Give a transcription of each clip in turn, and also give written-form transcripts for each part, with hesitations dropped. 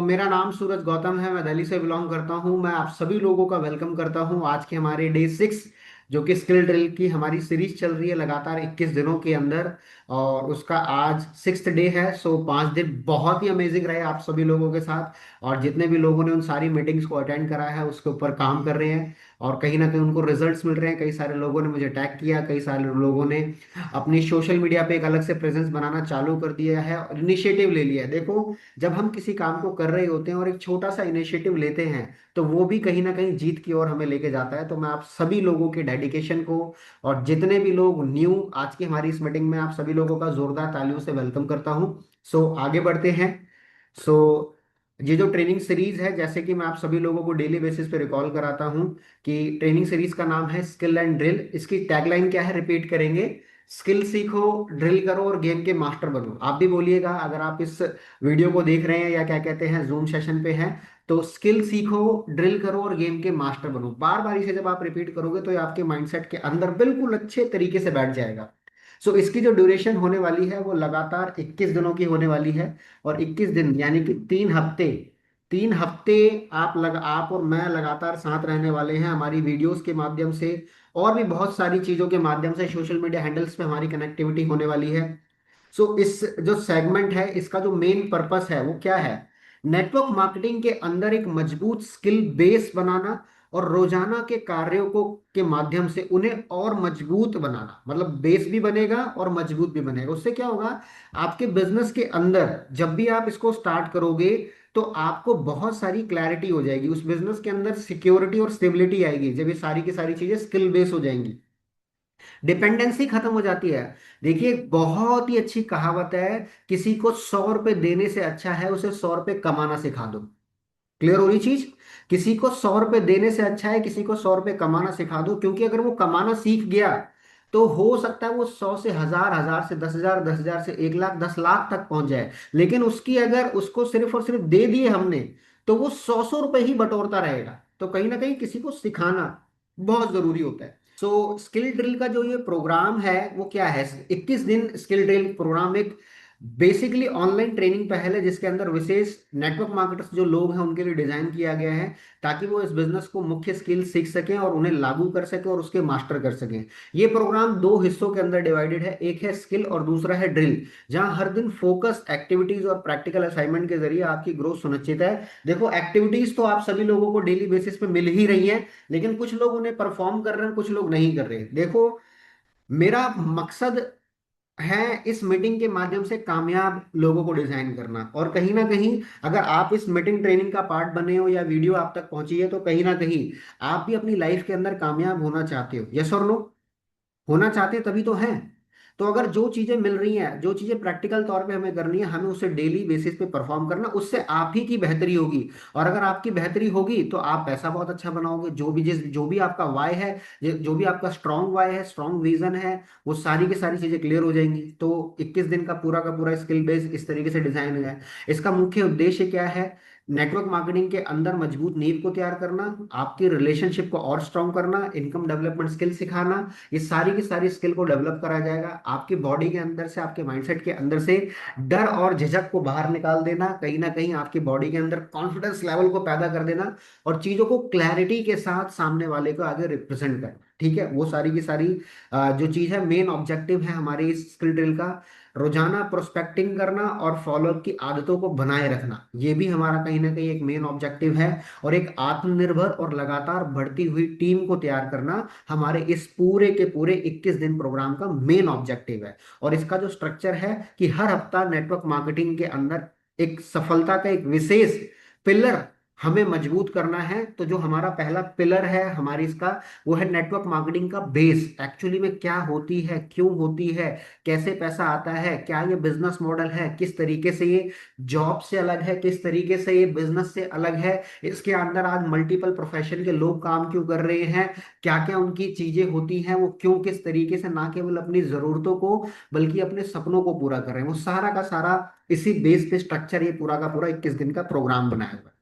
मेरा नाम सूरज गौतम है। मैं दिल्ली से बिलोंग करता हूँ। मैं आप सभी लोगों का वेलकम करता हूँ आज के हमारे डे 6, जो कि स्किल ड्रिल की हमारी सीरीज चल रही है लगातार 21 दिनों के अंदर। और उसका आज 6th डे है। सो 5 दिन बहुत ही अमेजिंग रहे आप सभी लोगों के साथ। और जितने भी लोगों ने उन सारी मीटिंग्स को अटेंड करा है उसके ऊपर काम कर रहे हैं और कहीं ना कहीं उनको रिजल्ट्स मिल रहे हैं। कई सारे लोगों ने मुझे टैग किया, कई सारे लोगों ने अपनी सोशल मीडिया पे एक अलग से प्रेजेंस बनाना चालू कर दिया है और इनिशिएटिव ले लिया है। देखो, जब हम किसी काम को कर रहे होते हैं और एक छोटा सा इनिशिएटिव लेते हैं तो वो भी कहीं ना कहीं जीत की ओर हमें लेके जाता है। तो मैं आप सभी लोगों के डेडिकेशन को और जितने भी लोग न्यू आज की हमारी इस मीटिंग में, आप सभी लोगों का जोरदार तालियों से वेलकम करता हूं। सो आगे बढ़ते हैं। सो ये जो ट्रेनिंग सीरीज है, जैसे कि मैं आप सभी लोगों को डेली बेसिस पे रिकॉल कराता हूं कि ट्रेनिंग सीरीज का नाम है स्किल एंड ड्रिल। इसकी टैगलाइन क्या है, रिपीट करेंगे। स्किल सीखो, ड्रिल करो और गेम के मास्टर बनो। आप भी बोलिएगा अगर आप इस वीडियो को देख रहे हैं या क्या कहते हैं जूम सेशन पे हैं। तो स्किल सीखो, ड्रिल करो और गेम के मास्टर बनो। बार बार इसे जब आप रिपीट करोगे तो ये आपके माइंडसेट के अंदर बिल्कुल अच्छे तरीके से बैठ जाएगा। सो इसकी जो ड्यूरेशन होने वाली है वो लगातार 21 दिनों की होने वाली है। और 21 दिन यानी कि 3 हफ्ते, 3 हफ्ते आप और मैं लगातार साथ रहने वाले हैं हमारी वीडियोस के माध्यम से और भी बहुत सारी चीजों के माध्यम से। सोशल मीडिया हैंडल्स पे हमारी कनेक्टिविटी होने वाली है। सो इस जो सेगमेंट है इसका जो मेन पर्पस है वो क्या है, नेटवर्क मार्केटिंग के अंदर एक मजबूत स्किल बेस बनाना और रोजाना के कार्यों को के माध्यम से उन्हें और मजबूत बनाना। मतलब बेस भी बनेगा और मजबूत भी बनेगा। उससे क्या होगा, आपके बिजनेस के अंदर जब भी आप इसको स्टार्ट करोगे तो आपको बहुत सारी क्लैरिटी हो जाएगी, उस बिजनेस के अंदर सिक्योरिटी और स्टेबिलिटी आएगी जब ये सारी की सारी चीजें स्किल बेस हो जाएंगी। डिपेंडेंसी खत्म हो जाती है। देखिए, एक बहुत ही अच्छी कहावत है, किसी को 100 रुपए देने से अच्छा है उसे 100 रुपए कमाना सिखा दो। क्लियर हो रही चीज? किसी को 100 रुपए देने से अच्छा है किसी को 100 रुपए कमाना सिखा दो, क्योंकि अगर वो कमाना सीख गया तो हो सकता है वो 100 से 1000, 1000 से 10,000, 10,000 से 1 लाख, 10 लाख तक पहुंच जाए। लेकिन उसकी अगर उसको सिर्फ और सिर्फ दे दिए हमने तो वो 100 100 रुपए ही बटोरता रहेगा। तो कहीं ना कहीं किसी को सिखाना बहुत जरूरी होता है। सो स्किल ड्रिल का जो ये प्रोग्राम है वो क्या है, 21 दिन स्किल ड्रिल प्रोग्राम एक बेसिकली ऑनलाइन ट्रेनिंग पहले जिसके अंदर विशेष नेटवर्क मार्केटर्स जो लोग हैं उनके लिए डिजाइन किया गया है, ताकि वो इस बिजनेस को मुख्य स्किल सीख सकें और उन्हें लागू कर सकें और उसके मास्टर कर सकें। ये प्रोग्राम दो हिस्सों के अंदर डिवाइडेड है, एक है स्किल और दूसरा है ड्रिल, जहां हर दिन फोकस एक्टिविटीज और प्रैक्टिकल असाइनमेंट के जरिए आपकी ग्रोथ सुनिश्चित है। देखो, एक्टिविटीज तो आप सभी लोगों को डेली बेसिस पे मिल ही रही हैं, लेकिन कुछ लोग उन्हें परफॉर्म कर रहे हैं, कुछ लोग नहीं कर रहे। देखो, मेरा मकसद है इस मीटिंग के माध्यम से कामयाब लोगों को डिजाइन करना। और कहीं ना कहीं अगर आप इस मीटिंग ट्रेनिंग का पार्ट बने हो या वीडियो आप तक पहुंची है तो कहीं ना कहीं आप भी अपनी लाइफ के अंदर कामयाब होना चाहते हो। यस और नो? होना चाहते तभी तो हैं। तो अगर जो चीजें मिल रही हैं, जो चीजें प्रैक्टिकल तौर पे हमें करनी है, हमें उसे डेली बेसिस पे परफॉर्म करना, उससे आप ही की बेहतरी होगी। और अगर आपकी बेहतरी होगी तो आप पैसा बहुत अच्छा बनाओगे। जो भी आपका वाई है, जो भी आपका स्ट्रॉन्ग वाई है, स्ट्रॉन्ग विजन है, वो सारी की सारी चीजें क्लियर हो जाएंगी। तो 21 दिन का पूरा स्किल बेस इस तरीके से डिजाइन हुआ है। इसका मुख्य उद्देश्य क्या है, नेटवर्क मार्केटिंग के अंदर मजबूत नींव को तैयार करना, आपकी रिलेशनशिप को और स्ट्रॉन्ग करना, इनकम डेवलपमेंट स्किल सिखाना। ये सारी की सारी स्किल को डेवलप करा जाएगा। आपकी बॉडी के अंदर से, आपके माइंडसेट के अंदर से डर और झिझक को बाहर निकाल देना, कहीं ना कहीं आपकी बॉडी के अंदर कॉन्फिडेंस लेवल को पैदा कर देना और चीजों को क्लैरिटी के साथ सामने वाले को आगे रिप्रेजेंट करना। ठीक है, वो सारी की सारी जो चीज है, मेन ऑब्जेक्टिव है हमारी इस स्किल ड्रिल का। रोजाना प्रोस्पेक्टिंग करना और फॉलोअप की आदतों को बनाए रखना, ये भी हमारा कहीं ना कहीं एक मेन ऑब्जेक्टिव है। और एक आत्मनिर्भर और लगातार बढ़ती हुई टीम को तैयार करना हमारे इस पूरे के पूरे 21 दिन प्रोग्राम का मेन ऑब्जेक्टिव है। और इसका जो स्ट्रक्चर है कि हर हफ्ता नेटवर्क मार्केटिंग के अंदर एक सफलता का एक विशेष पिलर हमें मजबूत करना है। तो जो हमारा पहला पिलर है हमारी इसका, वो है नेटवर्क मार्केटिंग का बेस। एक्चुअली में क्या होती है, क्यों होती है, कैसे पैसा आता है, क्या ये बिजनेस मॉडल है, किस तरीके से ये जॉब से अलग है, किस तरीके से ये बिजनेस से अलग है, इसके अंदर आज मल्टीपल प्रोफेशन के लोग काम क्यों कर रहे हैं, क्या क्या उनकी चीजें होती हैं, वो क्यों किस तरीके से ना केवल अपनी जरूरतों को बल्कि अपने सपनों को पूरा कर रहे हैं, वो सारा का सारा इसी बेस पे स्ट्रक्चर ये पूरा का पूरा 21 दिन का प्रोग्राम बनाया हुआ है।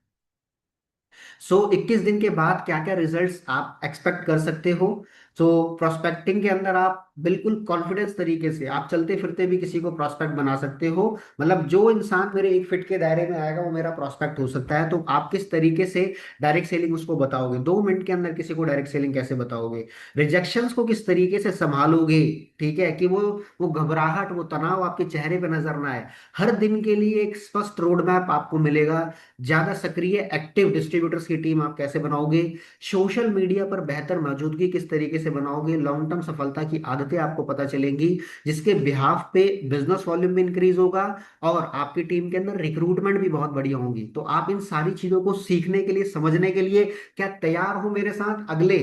सो 21 दिन के बाद क्या क्या रिजल्ट्स आप एक्सपेक्ट कर सकते हो? सो प्रोस्पेक्टिंग के अंदर आप बिल्कुल कॉन्फिडेंस तरीके से आप चलते फिरते भी किसी को प्रोस्पेक्ट बना सकते हो। मतलब जो इंसान मेरे 1 फीट के दायरे में आएगा वो मेरा प्रोस्पेक्ट हो सकता है। तो आप किस तरीके से डायरेक्ट सेलिंग उसको बताओगे, 2 मिनट के अंदर किसी को डायरेक्ट सेलिंग कैसे बताओगे, रिजेक्शंस को किस तरीके से संभालोगे, ठीक है, कि वो घबराहट वो तनाव आपके चेहरे पे नजर ना आए। हर दिन के लिए एक स्पष्ट रोड मैप आपको मिलेगा। ज्यादा सक्रिय एक्टिव डिस्ट्रीब्यूटर्स की टीम आप कैसे बनाओगे, सोशल मीडिया पर बेहतर मौजूदगी किस तरीके से बनाओगे, लॉन्ग टर्म सफलता की आदतें आपको पता चलेंगी, जिसके बिहाफ पे बिजनेस वॉल्यूम भी इंक्रीज होगा और आपकी टीम के अंदर रिक्रूटमेंट भी बहुत बढ़िया होंगी। तो आप इन सारी चीजों को सीखने के लिए, समझने के लिए क्या तैयार हो मेरे साथ? अगले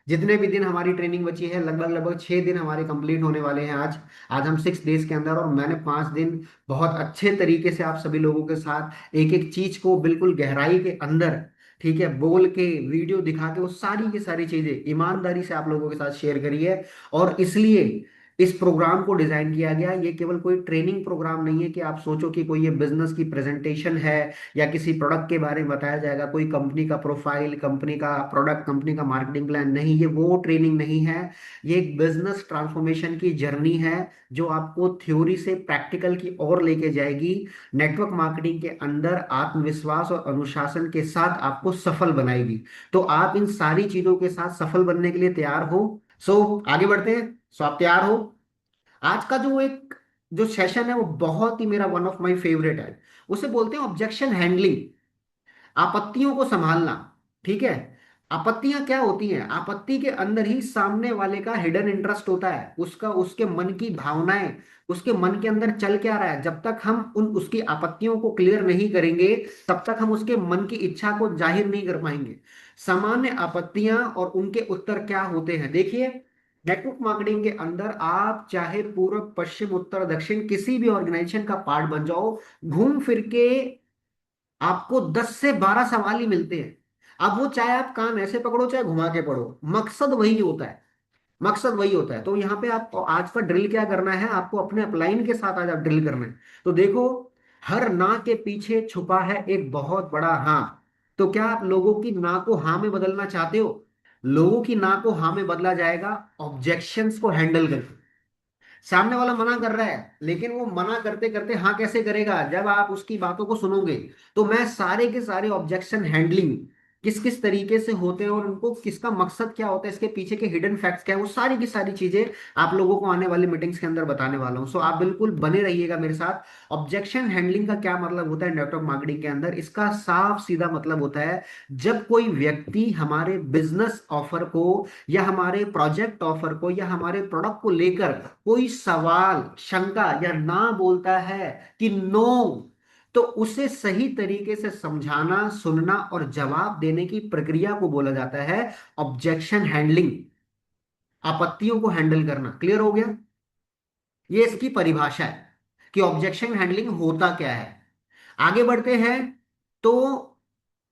जितने भी दिन हमारी ट्रेनिंग बची है, लगभग लगभग 6 दिन हमारे कंप्लीट होने वाले हैं आज। आज हम 6 डेज के अंदर, और मैंने 5 दिन बहुत अच्छे तरीके से आप सभी लोगों के साथ एक एक चीज को बिल्कुल गहराई के अंदर, ठीक है, बोल के वीडियो दिखा के वो सारी की सारी चीजें ईमानदारी से आप लोगों के साथ शेयर करी है। और इसलिए इस प्रोग्राम को डिजाइन किया गया। ये केवल कोई ट्रेनिंग प्रोग्राम नहीं है कि आप सोचो कि कोई ये बिजनेस की प्रेजेंटेशन है या किसी प्रोडक्ट के बारे में बताया जाएगा, कोई कंपनी का प्रोफाइल, कंपनी का प्रोडक्ट, कंपनी का मार्केटिंग प्लान नहीं। ये वो ट्रेनिंग नहीं है। ये एक बिजनेस ट्रांसफॉर्मेशन की जर्नी है जो आपको थ्योरी से प्रैक्टिकल की ओर लेके जाएगी। नेटवर्क मार्केटिंग के अंदर आत्मविश्वास और अनुशासन के साथ आपको सफल बनाएगी। तो आप इन सारी चीजों के साथ सफल बनने के लिए तैयार हो? आगे बढ़ते हैं। आप तैयार हो? आज का जो सेशन है वो बहुत ही मेरा वन ऑफ माय फेवरेट है। उसे बोलते हैं ऑब्जेक्शन हैंडलिंग, आपत्तियों को संभालना। ठीक है, आपत्तियां क्या होती हैं? आपत्ति के अंदर ही सामने वाले का हिडन इंटरेस्ट होता है, उसका, उसके मन की भावनाएं, उसके मन के अंदर चल क्या रहा है। जब तक हम उन उसकी आपत्तियों को क्लियर नहीं करेंगे तब तक हम उसके मन की इच्छा को जाहिर नहीं कर पाएंगे। सामान्य आपत्तियां और उनके उत्तर क्या होते हैं, देखिए। नेटवर्क मार्केटिंग के अंदर आप चाहे पूर्व पश्चिम उत्तर दक्षिण किसी भी ऑर्गेनाइजेशन का पार्ट बन जाओ, घूम फिर के आपको 10 से 12 सवाल ही मिलते हैं। अब वो चाहे आप कान ऐसे पकड़ो चाहे घुमा के पढ़ो, मकसद वही होता है। मकसद वही होता है। तो यहाँ पे आप आज का ड्रिल क्या करना है, आपको अपने अपलाइन के साथ आज आप ड्रिल करना है। तो देखो, हर ना के पीछे छुपा है एक बहुत बड़ा हाँ। तो क्या आप लोगों की ना को हाँ में बदलना चाहते हो? लोगों की ना को हाँ में बदला जाएगा ऑब्जेक्शंस को हैंडल करके। सामने वाला मना कर रहा है, लेकिन वो मना करते करते हाँ कैसे करेगा, जब आप उसकी बातों को सुनोगे। तो मैं सारे के सारे ऑब्जेक्शन हैंडलिंग किस किस तरीके से होते हैं और उनको किसका मकसद क्या होता है, इसके पीछे के हिडन फैक्ट्स क्या है, वो सारी की सारी चीजें आप लोगों को आने वाली मीटिंग्स के अंदर बताने वाला हूँ। सो आप बिल्कुल बने रहिएगा मेरे साथ। ऑब्जेक्शन हैंडलिंग का क्या मतलब होता है नेटवर्क मार्केटिंग के अंदर? इसका साफ सीधा मतलब होता है, जब कोई व्यक्ति हमारे बिजनेस ऑफर को या हमारे प्रोजेक्ट ऑफर को या हमारे प्रोडक्ट को लेकर कोई सवाल, शंका या ना बोलता है कि नो, तो उसे सही तरीके से समझाना, सुनना और जवाब देने की प्रक्रिया को बोला जाता है ऑब्जेक्शन हैंडलिंग। आपत्तियों को हैंडल करना। क्लियर हो गया? ये इसकी परिभाषा है कि ऑब्जेक्शन हैंडलिंग होता क्या है। आगे बढ़ते हैं। तो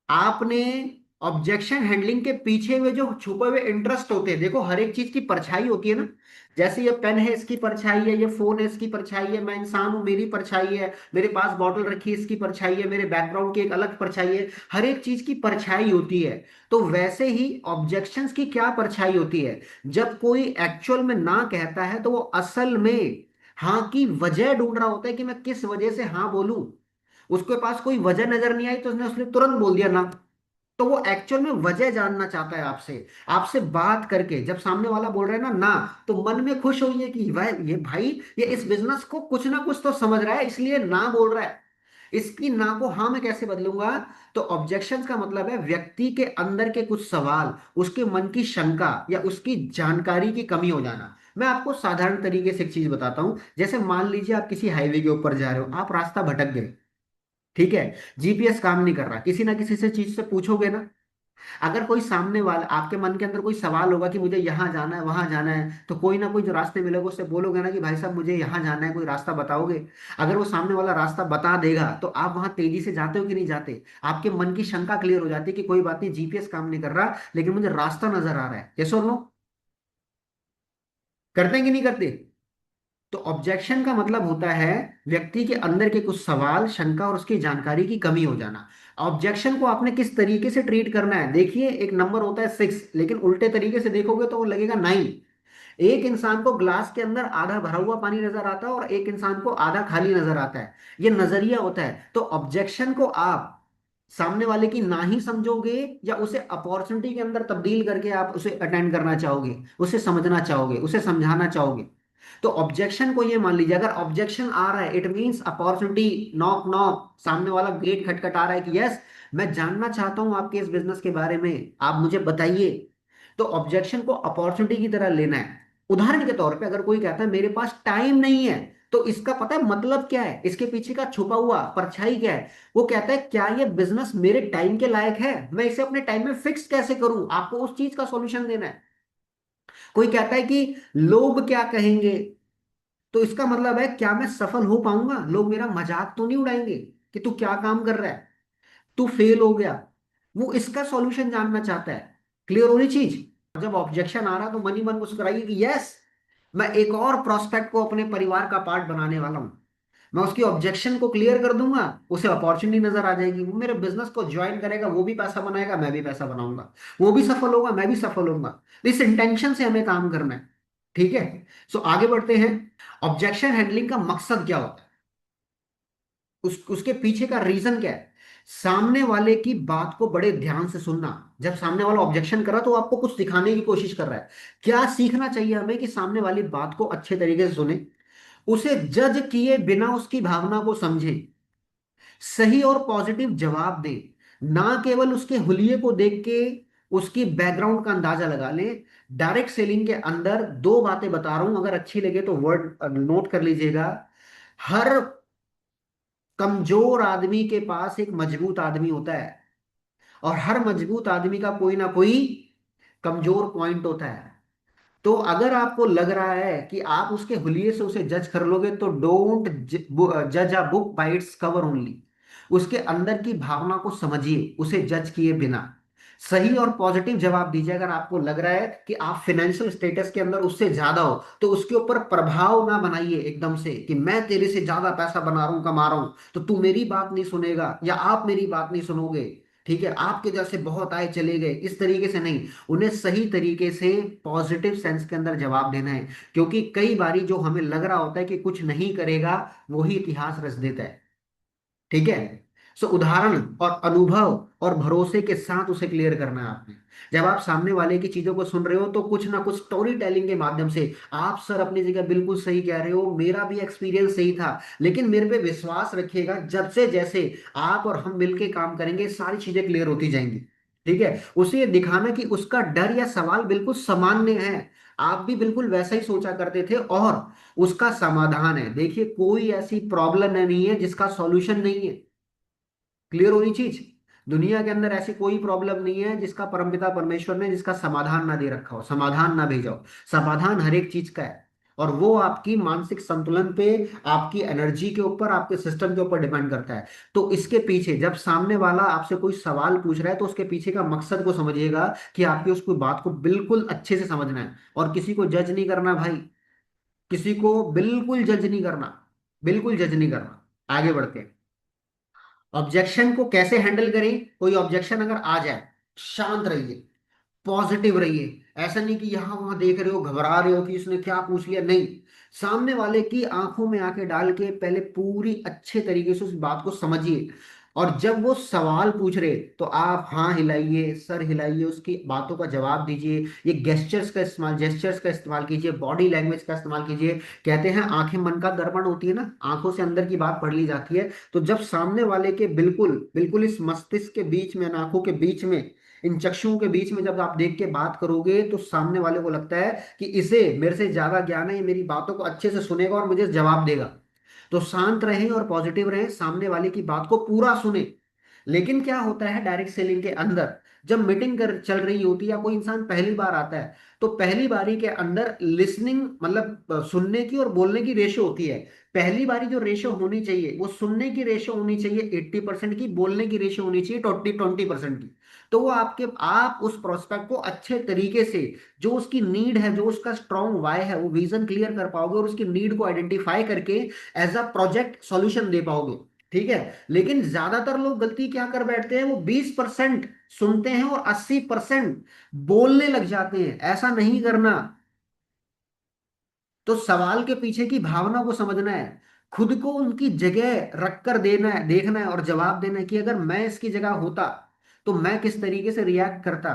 आपने ऑब्जेक्शन हैंडलिंग के पीछे हुए जो छुपे हुए इंटरेस्ट होते हैं, देखो हर एक चीज की परछाई होती है ना। जैसे ये पेन है इसकी परछाई है, ये फोन है इसकी परछाई है, मैं इंसान हूं मेरी परछाई है, मेरे पास बॉटल रखी है इसकी परछाई है, मेरे बैकग्राउंड की एक अलग परछाई है। हर एक चीज की परछाई होती है। तो वैसे ही ऑब्जेक्शंस की क्या परछाई होती है? जब कोई एक्चुअल में ना कहता है तो वो असल में हाँ की वजह ढूंढ रहा होता है कि मैं किस वजह से हाँ बोलूं। उसके पास कोई वजह नजर नहीं आई तो उसने तुरंत बोल दिया ना। तो वो एक्चुअल में वजह जानना चाहता है आपसे। आपसे बात करके जब सामने वाला बोल रहा है ना ना, तो मन में खुश होइए कि वह ये भाई, ये इस बिजनेस को कुछ ना कुछ तो समझ रहा है इसलिए ना बोल रहा है। इसकी ना को हाँ में कैसे बदलूंगा? तो ऑब्जेक्शन का मतलब है व्यक्ति के अंदर के कुछ सवाल, उसके मन की शंका या उसकी जानकारी की कमी हो जाना। मैं आपको साधारण तरीके से एक चीज बताता हूं। जैसे मान लीजिए आप किसी हाईवे के ऊपर जा रहे हो, आप रास्ता भटक गए, ठीक है, जीपीएस काम नहीं कर रहा, किसी ना किसी से चीज से पूछोगे ना। अगर कोई सामने वाला, आपके मन के अंदर कोई सवाल होगा कि मुझे यहाँ जाना है वहां जाना है, तो कोई ना कोई जो रास्ते मिलेगा उससे बोलोगे ना कि भाई साहब मुझे यहाँ जाना है, कोई रास्ता बताओगे? अगर वो सामने वाला रास्ता बता देगा तो आप वहां तेजी से जाते हो कि नहीं जाते? आपके मन की शंका क्लियर हो जाती है कि कोई बात नहीं, जीपीएस काम नहीं कर रहा लेकिन मुझे रास्ता नजर आ रहा है। यस और नो? करते हैं कि नहीं करते? तो ऑब्जेक्शन का मतलब होता है व्यक्ति के अंदर के कुछ सवाल, शंका और उसकी जानकारी की कमी हो जाना। ऑब्जेक्शन को आपने किस तरीके से ट्रीट करना है, देखिए एक नंबर होता है 6, लेकिन उल्टे तरीके से देखोगे तो वो लगेगा 9। एक इंसान को ग्लास के अंदर आधा भरा हुआ पानी नजर आता है और एक इंसान को आधा खाली नजर आता है। ये नजरिया होता है। तो ऑब्जेक्शन को आप सामने वाले की ना ही समझोगे या उसे अपॉर्चुनिटी के अंदर तब्दील करके आप उसे अटेंड करना चाहोगे, उसे समझना चाहोगे, उसे समझाना चाहोगे। तो ऑब्जेक्शन को ये मान लीजिए, अगर ऑब्जेक्शन आ रहा है it means opportunity, knock knock, सामने वाला गेट खटखटा रहा है कि यस मैं जानना चाहता हूं आपके इस बिजनेस के बारे में, आप मुझे बताइए। तो ऑब्जेक्शन को अपॉर्चुनिटी की तरह लेना है। उदाहरण के तौर पे अगर कोई कहता है मेरे पास टाइम नहीं है, तो इसका पता है मतलब क्या है, इसके पीछे का छुपा हुआ परछाई क्या है। वो कहता है क्या ये बिजनेस मेरे टाइम के लायक है, मैं इसे अपने टाइम में फिक्स कैसे करूं, आपको उस चीज का सॉल्यूशन देना है। कोई कहता है कि लोग क्या कहेंगे, तो इसका मतलब है क्या मैं सफल हो पाऊंगा, लोग मेरा मजाक तो नहीं उड़ाएंगे कि तू क्या काम कर रहा है, तू फेल हो गया। वो इसका सॉल्यूशन जानना चाहता है। क्लियर होनी चीज। जब ऑब्जेक्शन आ रहा तो मन ही मन मुस्कुराइए कि यस मैं एक और प्रोस्पेक्ट को अपने परिवार का पार्ट बनाने वाला हूं। मैं उसकी ऑब्जेक्शन को क्लियर कर दूंगा, उसे अपॉर्चुनिटी नजर आ जाएगी, वो मेरे बिजनेस को ज्वाइन करेगा, वो भी पैसा बनाएगा, मैं भी पैसा बनाऊंगा, वो भी सफल होगा, मैं भी सफल होऊंगा। इस इंटेंशन से हमें काम करना है। ठीक है। सो आगे बढ़ते हैं। ऑब्जेक्शन हैंडलिंग का मकसद क्या होता है, उसके पीछे का रीजन क्या है। सामने वाले की बात को बड़े ध्यान से सुनना। जब सामने वाला ऑब्जेक्शन कर रहा तो वो आपको कुछ सिखाने की कोशिश कर रहा है। क्या सीखना चाहिए हमें कि सामने वाली बात को अच्छे तरीके से सुने, उसे जज किए बिना उसकी भावना को समझे, सही और पॉजिटिव जवाब दे, ना केवल उसके हुलिये को देख के उसकी बैकग्राउंड का अंदाजा लगा ले। डायरेक्ट सेलिंग के अंदर दो बातें बता रहा हूं, अगर अच्छी लगे तो वर्ड नोट कर लीजिएगा। हर कमजोर आदमी के पास एक मजबूत आदमी होता है, और हर मजबूत आदमी का कोई ना कोई कमजोर पॉइंट होता है। तो अगर आपको लग रहा है कि आप उसके हुलिये से उसे जज कर लोगे तो डोंट जज a book by its cover only. उसके अंदर की भावना को समझिए उसे जज किए बिना। सही और पॉजिटिव जवाब दीजिए। अगर आपको लग रहा है कि आप फाइनेंशियल स्टेटस के अंदर उससे ज्यादा हो तो उसके ऊपर प्रभाव ना बनाइए एकदम से कि मैं तेरे से ज्यादा पैसा बना रहा हूं, कमा रहा हूं, तो तू मेरी बात नहीं सुनेगा या आप मेरी बात नहीं सुनोगे। ठीक है, आपके जैसे बहुत आए चले गए, इस तरीके से नहीं। उन्हें सही तरीके से पॉजिटिव सेंस के अंदर जवाब देना है। क्योंकि कई बारी जो हमें लग रहा होता है कि कुछ नहीं करेगा, वही इतिहास रच देता है। ठीक है। सो उदाहरण और अनुभव और भरोसे के साथ उसे क्लियर करना है आपने। जब आप सामने वाले की चीजों को सुन रहे हो तो कुछ ना कुछ स्टोरी टेलिंग के माध्यम से, आप सर अपनी जगह बिल्कुल सही कह रहे हो, मेरा भी एक्सपीरियंस सही था, लेकिन मेरे पे विश्वास रखिएगा, जब से जैसे आप और हम मिलके काम करेंगे सारी चीजें क्लियर होती जाएंगी। ठीक है। उसे ये दिखाना कि उसका डर या सवाल बिल्कुल सामान्य है, आप भी बिल्कुल वैसा ही सोचा करते थे, और उसका समाधान है। देखिए कोई ऐसी प्रॉब्लम नहीं है जिसका सॉल्यूशन नहीं है। क्लियर होनी चीज। दुनिया के अंदर ऐसी कोई प्रॉब्लम नहीं है जिसका परमपिता परमेश्वर ने जिसका समाधान ना दे रखा हो, समाधान ना भेजा हो। समाधान हर एक चीज का है, और वो आपकी मानसिक संतुलन पे, आपकी एनर्जी के ऊपर, आपके सिस्टम के ऊपर डिपेंड करता है। तो इसके पीछे जब सामने वाला आपसे कोई सवाल पूछ रहा है तो उसके पीछे का मकसद को समझिएगा कि आपकी उसको बात को बिल्कुल अच्छे से समझना है, और किसी को जज नहीं करना भाई, किसी को बिल्कुल जज नहीं करना, बिल्कुल जज नहीं करना। आगे बढ़ते हैं। ऑब्जेक्शन को कैसे हैंडल करें। कोई ऑब्जेक्शन अगर आ जाए, शांत रहिए, पॉजिटिव रहिए। ऐसा नहीं कि यहां वहां देख रहे हो, घबरा रहे हो कि इसने क्या पूछ लिया, नहीं। सामने वाले की आंखों में आंखें डाल के पहले पूरी अच्छे तरीके से उस बात को समझिए। और जब वो सवाल पूछ रहे तो आप हाँ हिलाइए, सर हिलाइए, उसकी बातों का जवाब दीजिए। ये जेस्चर्स का इस्तेमाल कीजिए, बॉडी लैंग्वेज का इस्तेमाल कीजिए। कहते हैं आंखें मन का दर्पण होती है ना, आंखों से अंदर की बात पढ़ ली जाती है। तो जब सामने वाले के बिल्कुल बिल्कुल इस मस्तिष्क के बीच में, आंखों के बीच में, इन चक्षुओं के बीच में जब आप देख के बात करोगे तो सामने वाले को लगता है कि इसे मेरे से ज्यादा ज्ञान है, ये मेरी बातों को अच्छे से सुनेगा और मुझे जवाब देगा। तो शांत रहें और पॉजिटिव रहें, सामने वाले की बात को पूरा सुने। लेकिन क्या होता है डायरेक्ट सेलिंग के अंदर, जब मीटिंग कर चल रही होती है या कोई इंसान पहली बार आता है, तो पहली बारी के अंदर लिसनिंग मतलब सुनने की और बोलने की रेशो होती है। पहली बारी जो रेशो होनी चाहिए वो सुनने की रेशो होनी चाहिए 80% की, बोलने की रेशो होनी चाहिए 20-20% की। तो वो आपके आप उस प्रोस्पेक्ट को अच्छे तरीके से, जो उसकी नीड है, जो उसका स्ट्रॉन्ग वाई है, वो विजन क्लियर कर पाओगे और उसकी नीड को आइडेंटिफाई करके एज अ प्रोजेक्ट सॉल्यूशन दे पाओगे। ठीक है। लेकिन ज्यादातर लोग गलती क्या कर बैठते हैं, वो 20% सुनते हैं और 80% बोलने लग जाते हैं। ऐसा नहीं करना। तो सवाल के पीछे की भावना को समझना है, खुद को उनकी जगह रख कर देना है, देखना है और जवाब देना है कि अगर मैं इसकी जगह होता तो मैं किस तरीके से रिएक्ट करता।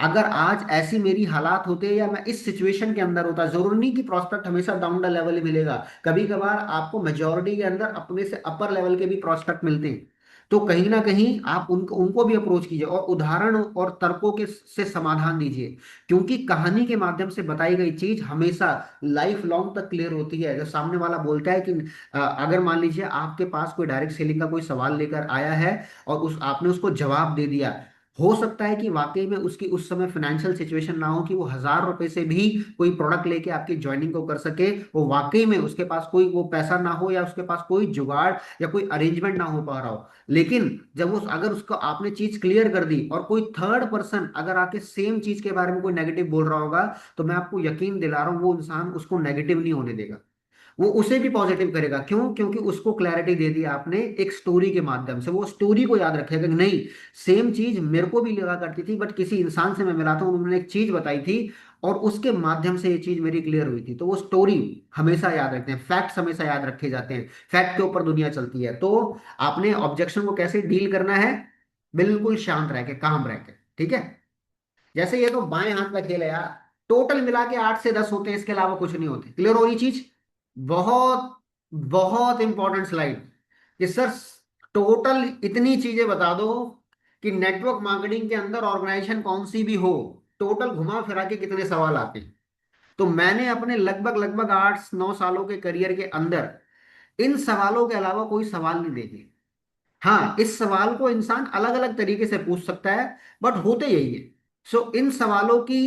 अगर आज ऐसी मेरी हालात होते या मैं इस सिचुएशन के अंदर होता, जरूरी नहीं कि प्रोस्पेक्ट हमेशा डाउन द लेवल ही मिलेगा। कभी कभार आपको मेजोरिटी के अंदर अपने से अपर लेवल के भी प्रोस्पेक्ट मिलते हैं। तो कहीं ना कहीं आप उनको उनको भी अप्रोच कीजिए और उदाहरण और तर्कों के से समाधान दीजिए। क्योंकि कहानी के माध्यम से बताई गई चीज हमेशा लाइफ लॉन्ग तक क्लियर होती है। जब सामने वाला बोलता है कि अगर मान लीजिए आपके पास कोई डायरेक्ट सेलिंग का कोई सवाल लेकर आया है और उस आपने उसको जवाब दे दिया, हो सकता है कि वाकई में उसकी उस समय फाइनेंशियल सिचुएशन ना हो कि वो 1,000 रुपए से भी कोई प्रोडक्ट लेके आपकी ज्वाइनिंग को कर सके। वो वाकई में उसके पास कोई वो पैसा ना हो या उसके पास कोई जुगाड़ या कोई अरेंजमेंट ना हो पा रहा हो। लेकिन जब वो अगर उसको आपने चीज क्लियर कर दी और कोई थर्ड पर्सन अगर आके सेम चीज के बारे में कोई नेगेटिव बोल रहा होगा, तो मैं आपको यकीन दिला रहा हूँ वो इंसान उसको नेगेटिव नहीं होने देगा। वो उसे भी पॉजिटिव करेगा। क्यों? क्योंकि उसको क्लैरिटी दे दी आपने एक स्टोरी के माध्यम से। वो स्टोरी को याद रखेगा कि नहीं, सेम चीज मेरे को भी लगा करती थी, बट किसी इंसान से मैं मिला था, उन्होंने एक चीज बताई थी और उसके माध्यम से ये चीज मेरी क्लियर हुई थी। तो वो स्टोरी हमेशा याद रखते हैं, फैक्ट्स हमेशा याद रखे जाते हैं। फैक्ट के ऊपर दुनिया चलती है। तो आपने ऑब्जेक्शन को कैसे डील करना है? बिल्कुल शांत रह के, काम रह के। ठीक है। जैसे ये तो बाएं हाथ का खेल है यार। टोटल मिला के 8 से 10 होते हैं, इसके अलावा कुछ नहीं होते। क्लियर हो रही चीज? बहुत बहुत इंपॉर्टेंट स्लाइड कि सर टोटल इतनी चीजें बता दो कि नेटवर्क मार्केटिंग के अंदर ऑर्गेनाइजेशन कौन सी भी हो, टोटल घुमा फिरा के कितने सवाल आते हैं। तो मैंने अपने लगभग लगभग 8 9 सालों के करियर के अंदर इन सवालों के अलावा कोई सवाल नहीं देखे। हाँ, इस सवाल को इंसान अलग अलग तरीके से पूछ सकता है, बट होते यही है। सो इन सवालों की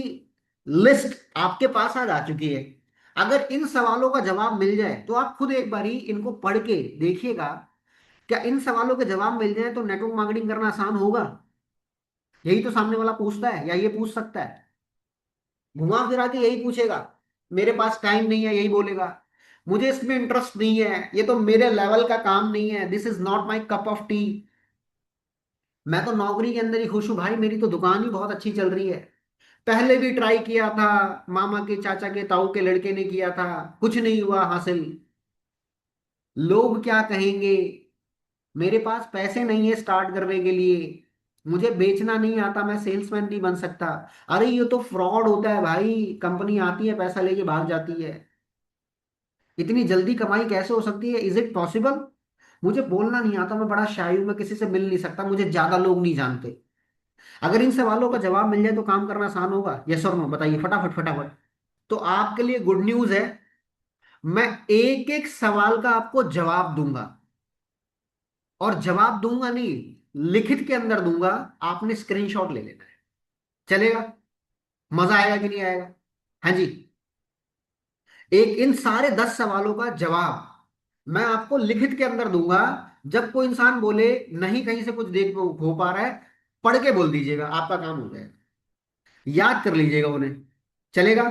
लिस्ट आपके पास आज आ चुकी है। अगर इन सवालों का जवाब मिल जाए तो आप खुद एक बारी इनको पढ़ के देखिएगा। क्या इन सवालों के जवाब मिल जाए तो नेटवर्क मार्केटिंग करना आसान होगा? यही तो सामने वाला पूछता है या ये पूछ सकता है। घुमा फिरा के यही पूछेगा। मेरे पास टाइम नहीं है, यही बोलेगा। मुझे इसमें इंटरेस्ट नहीं है, ये तो मेरे लेवल का काम नहीं है, this is not my cup of T. मैं तो नौकरी के अंदर ही खुश हूँ भाई, मेरी तो दुकान ही बहुत अच्छी चल रही है। पहले भी ट्राई किया था, मामा के चाचा के ताऊ के लड़के ने किया था, कुछ नहीं हुआ हासिल। लोग क्या कहेंगे? मेरे पास पैसे नहीं है स्टार्ट करने के लिए, मुझे बेचना नहीं आता, मैं सेल्समैन नहीं बन सकता। अरे ये तो फ्रॉड होता है भाई, कंपनी आती है पैसा लेके भाग जाती है। इतनी जल्दी कमाई कैसे हो सकती है? Is it possible? मुझे बोलना नहीं आता, मैं बड़ा शाय हूं, मैं किसी से मिल नहीं सकता, मुझे ज्यादा लोग नहीं जानते। अगर इन सवालों का जवाब मिल जाए तो काम करना आसान होगा? यस और नो बताइए फटाफट फटाफट। तो आपके लिए गुड न्यूज है, मैं एक एक सवाल का आपको जवाब दूंगा। और जवाब दूंगा नहीं, लिखित के अंदर दूंगा। आपने स्क्रीनशॉट ले लेना है। चलेगा? मजा आएगा कि नहीं आएगा? हाँ जी। एक इन सारे 10 सवालों का जवाब मैं आपको लिखित के अंदर दूंगा। जब कोई इंसान बोले नहीं कहीं से कुछ देख हो पा रहा है, पढ़ के बोल दीजिएगा, आपका काम हो जाएगा। याद कर लीजिएगा उन्हें। चलेगा?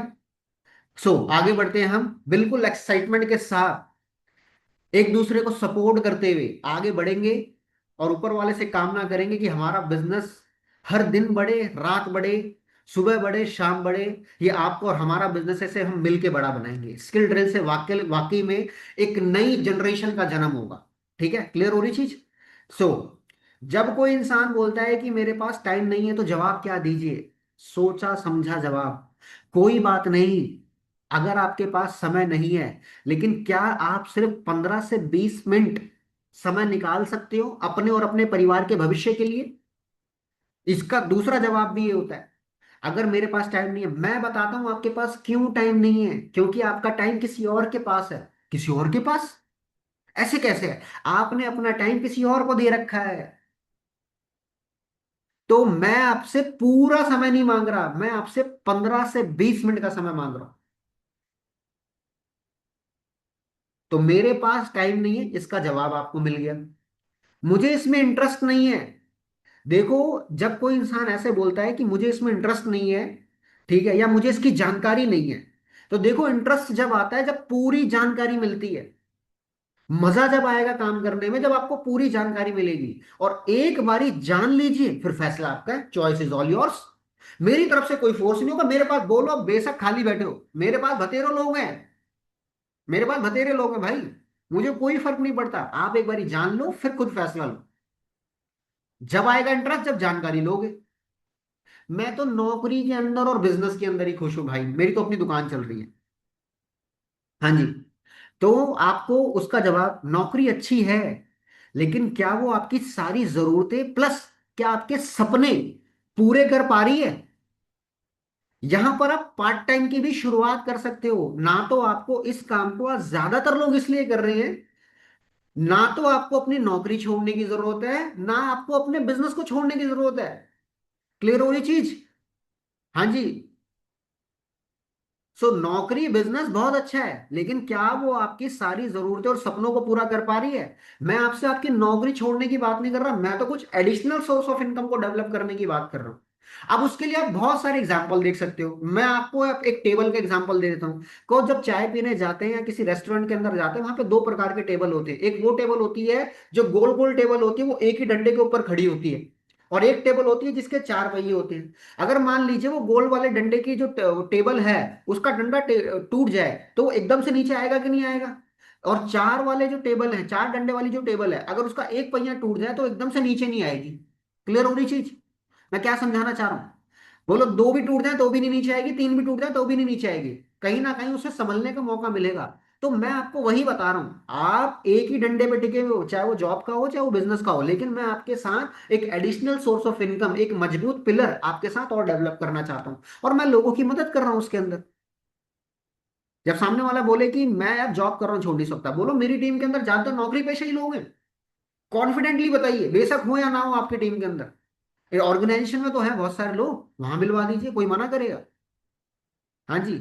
आगे बढ़ते हैं हम बिल्कुल एक्साइटमेंट के साथ, एक दूसरे को सपोर्ट करते हुए आगे बढ़ेंगे और ऊपर वाले से कामना करेंगे कि हमारा बिजनेस हर दिन बढ़े, रात बढ़े, सुबह बढ़े, शाम बढ़े। ये आपको और हमारा बिजनेस ऐसे हम मिलके बड़ा बनाएंगे। स्किल ड्रिल से वाकई वाकई में एक नई जनरेशन का जन्म होगा। ठीक है? क्लियर हो रही चीज? सो जब कोई इंसान बोलता है कि मेरे पास टाइम नहीं है, तो जवाब क्या दीजिए? सोचा समझा जवाब। कोई बात नहीं, अगर आपके पास समय नहीं है, लेकिन क्या आप सिर्फ 15 से 20 मिनट समय निकाल सकते हो अपने और अपने परिवार के भविष्य के लिए? इसका दूसरा जवाब भी ये होता है, अगर मेरे पास टाइम नहीं है, मैं बताता हूं आपके पास क्यों टाइम नहीं है। क्योंकि आपका टाइम किसी और के पास है। किसी और के पास? ऐसे कैसे है? आपने अपना टाइम किसी और को दे रखा है। तो मैं आपसे पूरा समय नहीं मांग रहा, मैं आपसे 15 से 20 मिनट का समय मांग रहा हूं। तो मेरे पास टाइम नहीं है, इसका जवाब आपको मिल गया। मुझे इसमें इंटरेस्ट नहीं है, देखो, जब कोई इंसान ऐसे बोलता है कि मुझे इसमें इंटरेस्ट नहीं है, ठीक है, या मुझे इसकी जानकारी नहीं है, तो देखो इंटरेस्ट जब आता है जब पूरी जानकारी मिलती है। मजा जब आएगा काम करने में जब आपको पूरी जानकारी मिलेगी। और एक बारी जान लीजिए, फिर फैसला आपका है, चॉइस इज ऑल योर्स। मेरी तरफ से कोई फोर्स नहीं होगा, मेरे पास बोलो, आप बेशक खाली बैठे हो, मेरे पास बतेरे लोग हैं, मेरे पास बतेरे लोग हैं भाई। मुझे कोई फर्क नहीं पड़ता, आप एक बारी जान लो फिर खुद फैसला लो। जब आएगा इंटरेस्ट, जब जानकारी लोगे। मैं तो नौकरी के अंदर और बिजनेस के अंदर ही खुश हूं भाई, मेरी तो अपनी दुकान चल रही है। हाँ जी। तो आपको उसका जवाब, नौकरी अच्छी है, लेकिन क्या वो आपकी सारी जरूरतें प्लस क्या आपके सपने पूरे कर पा रही है? यहां पर आप पार्ट टाइम की भी शुरुआत कर सकते हो ना। तो आपको इस काम को आज ज्यादातर लोग इसलिए कर रहे हैं, ना तो आपको अपनी नौकरी छोड़ने की जरूरत है, ना आपको अपने बिजनेस को छोड़ने की जरूरत है। क्लियर हो रही चीज? हाँ जी। सो नौकरी बिजनेस बहुत अच्छा है, लेकिन क्या वो आपकी सारी जरूरतें और सपनों को पूरा कर पा रही है? मैं आपसे आपकी नौकरी छोड़ने की बात नहीं कर रहा, मैं तो कुछ एडिशनल सोर्स ऑफ इनकम को डेवलप करने की बात कर रहा हूँ। अब उसके लिए आप बहुत सारे एग्जाम्पल देख सकते हो। मैं आपको एक टेबल का एग्जाम्पल दे देता हूँ। को जब चाय पीने जाते हैं या किसी रेस्टोरेंट के अंदर जाते हैं, वहां पे दो प्रकार के टेबल होते हैं। एक वो टेबल होती है जो गोल गोल टेबल होती है, वो एक ही डंडे के ऊपर खड़ी होती है। और एक टेबल होती है जिसके चार पहिए होते हैं। अगर मान लीजिए वो गोल वाले डंडे की जो टेबल है, उसका डंडा टूट जाए, तो वो एकदम से नीचे आएगा कि नहीं आएगा? और चार वाले जो टेबल है, चार डंडे वाली जो टेबल है, अगर उसका एक पहिया टूट जाए तो एकदम से नीचे नहीं आएगी। क्लियर हो रही चीज? मैं क्या समझाना चाह रहा हूँ? बोलो, दो भी टूट जाए तो भी नहीं नीचे आएगी, तीन भी टूट जाए तो भी नहीं नीचे आएगी। कहीं ना कहीं उसे संभलने का मौका मिलेगा। तो मैं आपको वही बता रहा हूं, आप एक ही डंडे पे टिके हुए हो, चाहे वो जॉब का हो चाहे वो बिजनेस का हो, लेकिन मैं आपके साथ एक एडिशनल सोर्स ऑफ इनकम, एक मजबूत पिलर आपके साथ और डेवलप करना चाहता हूं। और मैं लोगों की मदद कर रहा हूं उसके अंदर। जब सामने वाला बोले कि मैं यार जॉब कर रहा हूँ छोड़ नहीं सकता, बोलो मेरी टीम के अंदर ज्यादातर नौकरी पेशा ही लोग हैं। कॉन्फिडेंटली बताइए, बेशक हो या ना हो आपकी टीम के अंदर, ऑर्गेनाइजेशन में तो है बहुत सारे लोग, वहां मिलवा दीजिए, कोई मना करेगा? हाँ जी।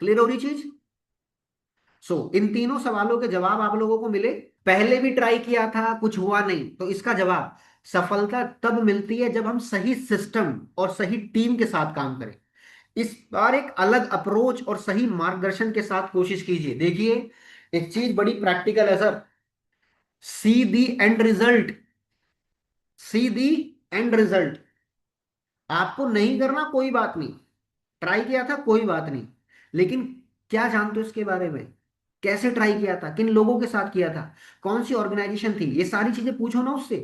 क्लियर हो रही चीज? इन तीनों सवालों के जवाब आप लोगों को मिले। पहले भी ट्राई किया था, कुछ हुआ नहीं, तो इसका जवाब, सफलता तब मिलती है जब हम सही सिस्टम और सही टीम के साथ काम करें। इस बार एक अलग अप्रोच और सही मार्गदर्शन के साथ कोशिश कीजिए। देखिए, एक चीज बड़ी प्रैक्टिकल है sir. See the end result. See the end result. आपको नहीं करना कोई बात नहीं, ट्राई किया था कोई बात नहीं, लेकिन क्या जानते हो इसके बारे में? कैसे ट्राई किया था, किन लोगों के साथ किया था, कौन सी ऑर्गेनाइजेशन थी, ये सारी चीजें पूछो ना उससे।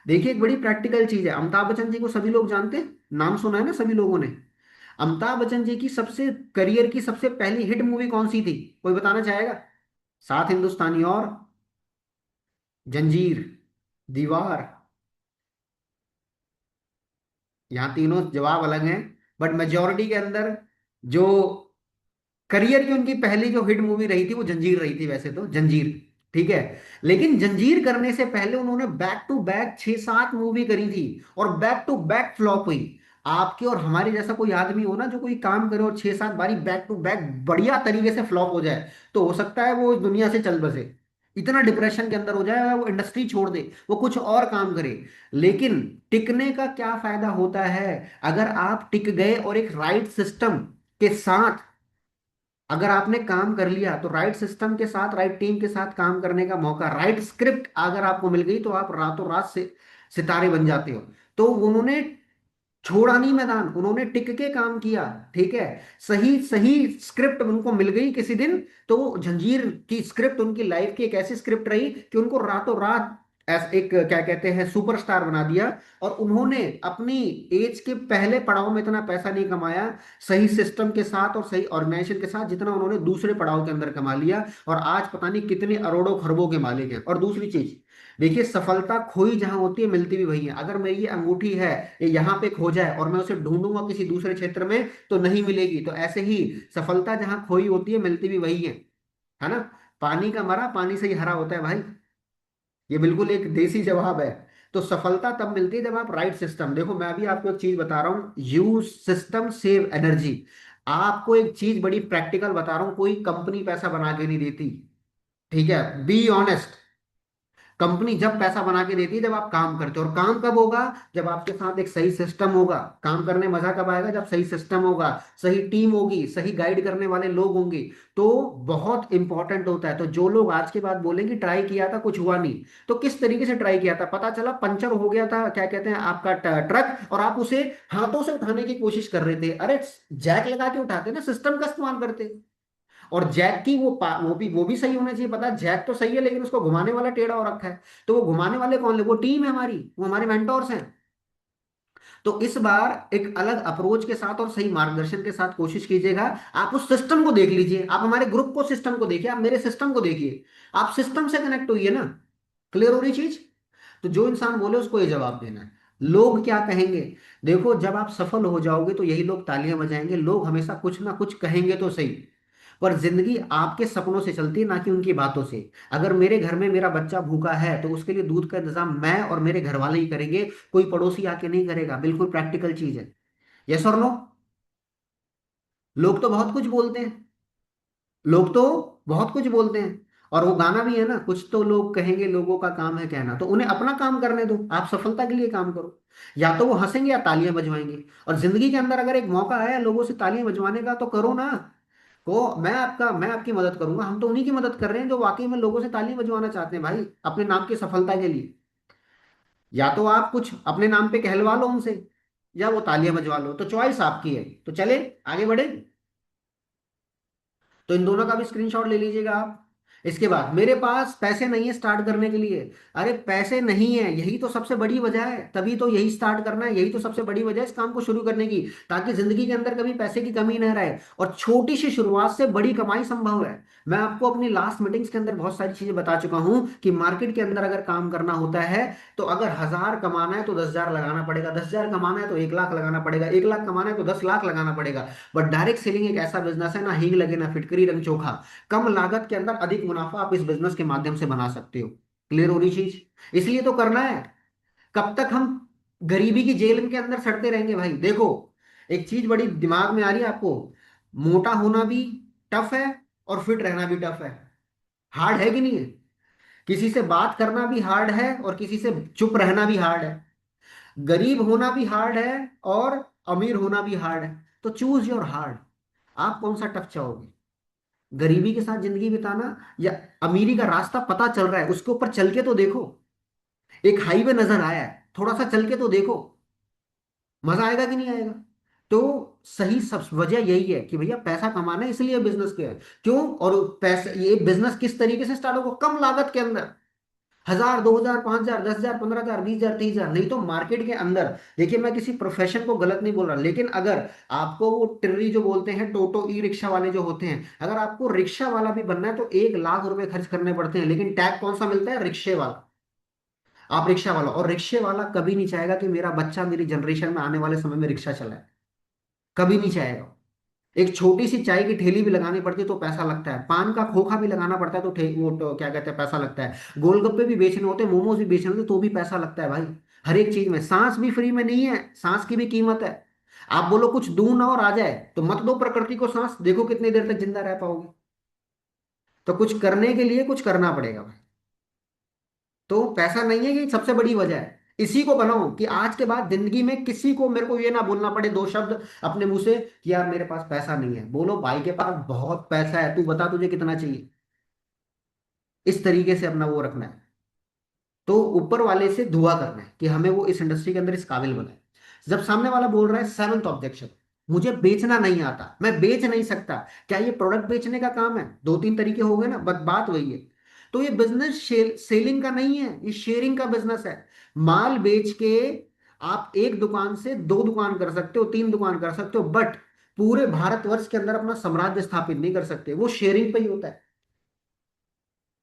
देखिए, एक बड़ी प्रैक्टिकल चीज है, अमिताभ बच्चन जी को सभी लोग जानते हैं, नाम सुना है ना सभी लोगों ने। अमिताभ बच्चन जी की सबसे करियर की सबसे पहली हिट मूवी कौन सी थी? कोई बताना चाहेगा? सात हिंदुस्तानी और, जंजीर, दीवार। यहाँ तीनों जवाब अलग हैं, बट मेजोरिटी के अंदर जो करियर की उनकी पहली जो हिट मूवी रही थी वो जंजीर रही थी, वैसे तो जंजीर। ठीक है। लेकिन जंजीर करने से पहले उन्होंने बैक टू बैक छह सात मूवी करी थी, और बैक टू बैक फ्लॉप हुई। आपके और हमारे जैसा कोई आदमी हो ना, जो कोई काम करे और छह सात बारी बैक टू बैक बढ़िया तरीके से फ्लॉप हो जाए, तो हो सकता है वो इस दुनिया से चल बसे, इतना डिप्रेशन के अंदर हो जाए, वो इंडस्ट्री छोड़ दे, वो कुछ और काम करे। लेकिन टिकने का क्या फायदा होता है? अगर आप टिक गए और एक राइट सिस्टम के साथ अगर आपने काम कर लिया, तो राइट सिस्टम के साथ, राइट टीम के साथ काम करने का मौका, राइट स्क्रिप्ट अगर आपको मिल गई, तो आप रातों रात से सितारे बन जाते हो। तो उन्होंने छोड़ा नहीं मैदान, उन्होंने टिक के काम किया। ठीक है। सही सही स्क्रिप्ट उनको मिल गई किसी दिन, तो वो जंजीर की स्क्रिप्ट उनकी लाइफ की एक ऐसी स्क्रिप्ट रही कि उनको रातों रात एक क्या कहते हैं सुपरस्टार बना दिया। और उन्होंने अपनी एज के पहले पड़ाव में इतना पैसा नहीं कमाया सही सिस्टम के साथ और सही ऑर्गेनाइजेशन के साथ, जितना उन्होंने दूसरे पड़ाव के अंदर कमा लिया। और आज पता नहीं कितने अरबों खरबों के मालिक हैं। और दूसरी चीज, देखिए, सफलता खोई जहां होती है मिलती भी वही है। अगर मेरी ये अंगूठी है, ये यहाँ पे खो जाए और मैं उसे ढूंढूंगा किसी दूसरे क्षेत्र में, तो नहीं मिलेगी। तो ऐसे ही सफलता जहां खोई होती है मिलती भी वही है ना? पानी का मरा पानी से ही हरा होता है भाई। ये बिल्कुल एक देसी जवाब है। तो सफलता तब मिलती है जब आप राइट सिस्टम, देखो मैं अभी आपको एक चीज बता रहा हूँ, यूज सिस्टम सेव एनर्जी। आपको एक चीज बड़ी प्रैक्टिकल बता रहा हूँ, कोई कंपनी पैसा बना के नहीं देती। ठीक है, बी ऑनेस्ट। कंपनी जब पैसा बना के देती है जब आप काम करते हो, और काम कब होगा? जब आपके साथ एक सही सिस्टम होगा। काम करने मजा कब आएगा? जब सही सिस्टम होगा, सही टीम होगी, सही गाइड करने वाले लोग होंगे। तो बहुत इंपॉर्टेंट होता है। तो जो लोग आज के बाद बोलेंगे ट्राई किया था कुछ हुआ नहीं, तो किस तरीके से ट्राई किया था? पता चला पंचर हो गया था, क्या कहते हैं, आपका ट्रक, और आप उसे हाथों से उठाने की कोशिश कर रहे थे। अरे जैक लगा के उठाते ना, सिस्टम का इस्तेमाल करते। और जैक की वो भी सही होना चाहिए। पता है, जैक तो सही है लेकिन उसको घुमाने वाला टेढ़ा हो रखा है। तो वो घुमाने वाले कौन है? वो टीम है हमारी, वो हमारे मेंटोर्स हैं। तो इस बार एक अलग अप्रोच के साथ और सही मार्गदर्शन के साथ कोशिश कीजिएगा। आप उस सिस्टम को देख लीजिए, आप हमारे ग्रुप को, सिस्टम को देखिए, आप मेरे सिस्टम को देखिए। आप सिस्टम से कनेक्ट होइए ना। क्लियर हो रही चीज? तो जो इंसान बोले उसको ये जवाब देना है। लोग क्या कहेंगे? देखो, जब आप सफल हो जाओगे तो यही लोग तालियां बजाएंगे। लोग हमेशा कुछ ना कुछ कहेंगे तो सही, पर जिंदगी आपके सपनों से चलती है, ना कि उनकी बातों से। अगर मेरे घर में मेरा बच्चा भूखा है तो उसके लिए दूध का इंतजाम मैं और मेरे घर वाले ही करेंगे, कोई पड़ोसी आके नहीं करेगा। बिल्कुल प्रैक्टिकल चीज है। यस और नो? लोग तो बहुत कुछ बोलते हैं, लोग तो बहुत कुछ बोलते हैं। और वो गाना भी है ना, कुछ तो लोग कहेंगे लोगों का काम है कहना। तो उन्हें अपना काम करने दो, आप सफलता के लिए काम करो। या तो वो हंसेंगे या तालियां बजवाएंगे। और जिंदगी के अंदर अगर एक मौका आया लोगों से तालियां बजवाने का, तो करो ना। को मैं आपकी मदद करूंगा। हम तो उन्हीं की मदद कर रहे हैं जो वाकई में लोगों से ताली बजवाना चाहते हैं भाई, अपने नाम की सफलता के लिए। या तो आप कुछ अपने नाम पे कहलवा लो उनसे, या वो तालियां बजवा लो। तो चॉइस आपकी है। तो चले आगे बढ़े। तो इन दोनों का भी स्क्रीनशॉट ले लीजिएगा आप। इसके बाद, मेरे पास पैसे नहीं है स्टार्ट करने के लिए। अरे पैसे नहीं है, यही तो सबसे बड़ी वजह है। तभी तो यही स्टार्ट करना है, यही तो सबसे बड़ी वजह है इस काम को शुरू करने की। ताकि जिंदगी के अंदर कभी पैसे की कमी न रहे। और छोटी सी शुरुआत से बड़ी कमाई संभव है। मैं आपको अपनी लास्ट मीटिंग्स के अंदर बहुत सारी चीजें बता चुका हूं कि मार्केट के अंदर अगर काम करना होता है, तो अगर 1000 कमाना है तो 10,000 लगाना पड़ेगा, 10,000 कमाना है तो 1 लाख लगाना पड़ेगा, 1 लाख कमाना है तो 10 लाख लगाना पड़ेगा। बट डायरेक्ट सेलिंग एक ऐसा बिजनेस है, ना हींग लगे ना फिटकरी रंग चोखा। कम लागत के अंदर अधिक मुनाफा आप इस बिजनेस के माध्यम से बना सकते हो। क्लियर हो रही चीज? इसलिए तो करना है। कब तक हम गरीबी की जेल के अंदर सड़ते रहेंगे भाई? देखो, एक चीज बड़ी दिमाग में आ रही है आपको। मोटा होना भी टफ है, और फिट रहना भी टफ है। हार्ड है कि नहीं है? किसी से बात करना भी हार्ड है, और किसी से चुप रहना भी हार्ड है। गरीब होना भी हार्ड है, और अमीर होना भी हार्ड है। तो चूज योर हार्ड। आप कौन सा टफ चाहोगे? गरीबी के साथ जिंदगी बिताना, या अमीरी का रास्ता पता चल रहा है उसके ऊपर चल के तो देखो। एक हाईवे नजर आया है, थोड़ा सा चल के तो देखो। मजा आएगा कि नहीं आएगा? तो सही सब वजह यही है कि भैया पैसा कमाना है, इसलिए बिजनेस किया है। क्यों? और पैसे, ये बिजनेस किस तरीके से स्टार्ट होगा? कम लागत के अंदर। 1,000, 2,000, 5,000, 10,000, 15,000, 20,000, 30,000, नहीं तो मार्केट के अंदर। देखिए, मैं किसी प्रोफेशन को गलत नहीं बोल रहा, लेकिन अगर आपको वो टिर्री जो बोलते हैं, टोटो ई रिक्शा वाले जो होते हैं, अगर आपको रिक्शा वाला भी बनना है तो 1 लाख रुपए खर्च करने पड़ते हैं। लेकिन टैग कौन सा मिलता है? रिक्शे वाला। आप रिक्शा वाला, और रिक्शे वाला कभी नहीं चाहेगा कि मेरा बच्चा मेरी जनरेशन में आने वाले समय में रिक्शा चलाए। कभी नहीं चाहेगा। एक छोटी सी चाय की ठेली भी लगानी पड़ती है तो पैसा लगता है, पान का खोखा भी लगाना पड़ता है तो वो तो क्या कहते हैं, पैसा लगता है। गोलगप्पे भी बेचने होते हैं, मोमोज भी बेचने होते हैं, तो भी पैसा लगता है भाई। हर एक चीज में। सांस भी फ्री में नहीं है, सांस की भी कीमत है। आप बोलो कुछ दूं ना और आ जाए, तो मत दो प्रकृति को सांस, देखो कितनी देर तक जिंदा रह पाओगे। तो कुछ करने के लिए कुछ करना पड़ेगा भाई। तो पैसा नहीं है, ये सबसे बड़ी वजह है। इसी को बनाओ कि आज के बाद जिंदगी में किसी को, मेरे को ये ना बोलना पड़े 2 शब्द अपने मुंह से कि यार मेरे पास पैसा नहीं है। बोलो भाई के पास बहुत पैसा है, तू बता तुझे कितना चाहिए। इस तरीके से अपना वो रखना है। तो ऊपर वाले से दुआ करना है कि हमें वो इस इंडस्ट्री के अंदर इस काबिल बनाए। जब सामने वाला बोल रहा है सेवंथ ऑब्जेक्शन, मुझे बेचना नहीं आता, मैं बेच नहीं सकता। क्या ये प्रोडक्ट बेचने का काम है? 2-3 तरीके हो गए ना, बस बात वही है। तो ये बिजनेस सेलिंग का नहीं है, ये शेयरिंग का बिजनेस है। माल बेच के आप एक दुकान से 2 दुकान कर सकते हो, 3 दुकान कर सकते हो, बट पूरे भारतवर्ष के अंदर अपना साम्राज्य स्थापित नहीं कर सकते। वो शेयरिंग पे ही होता है।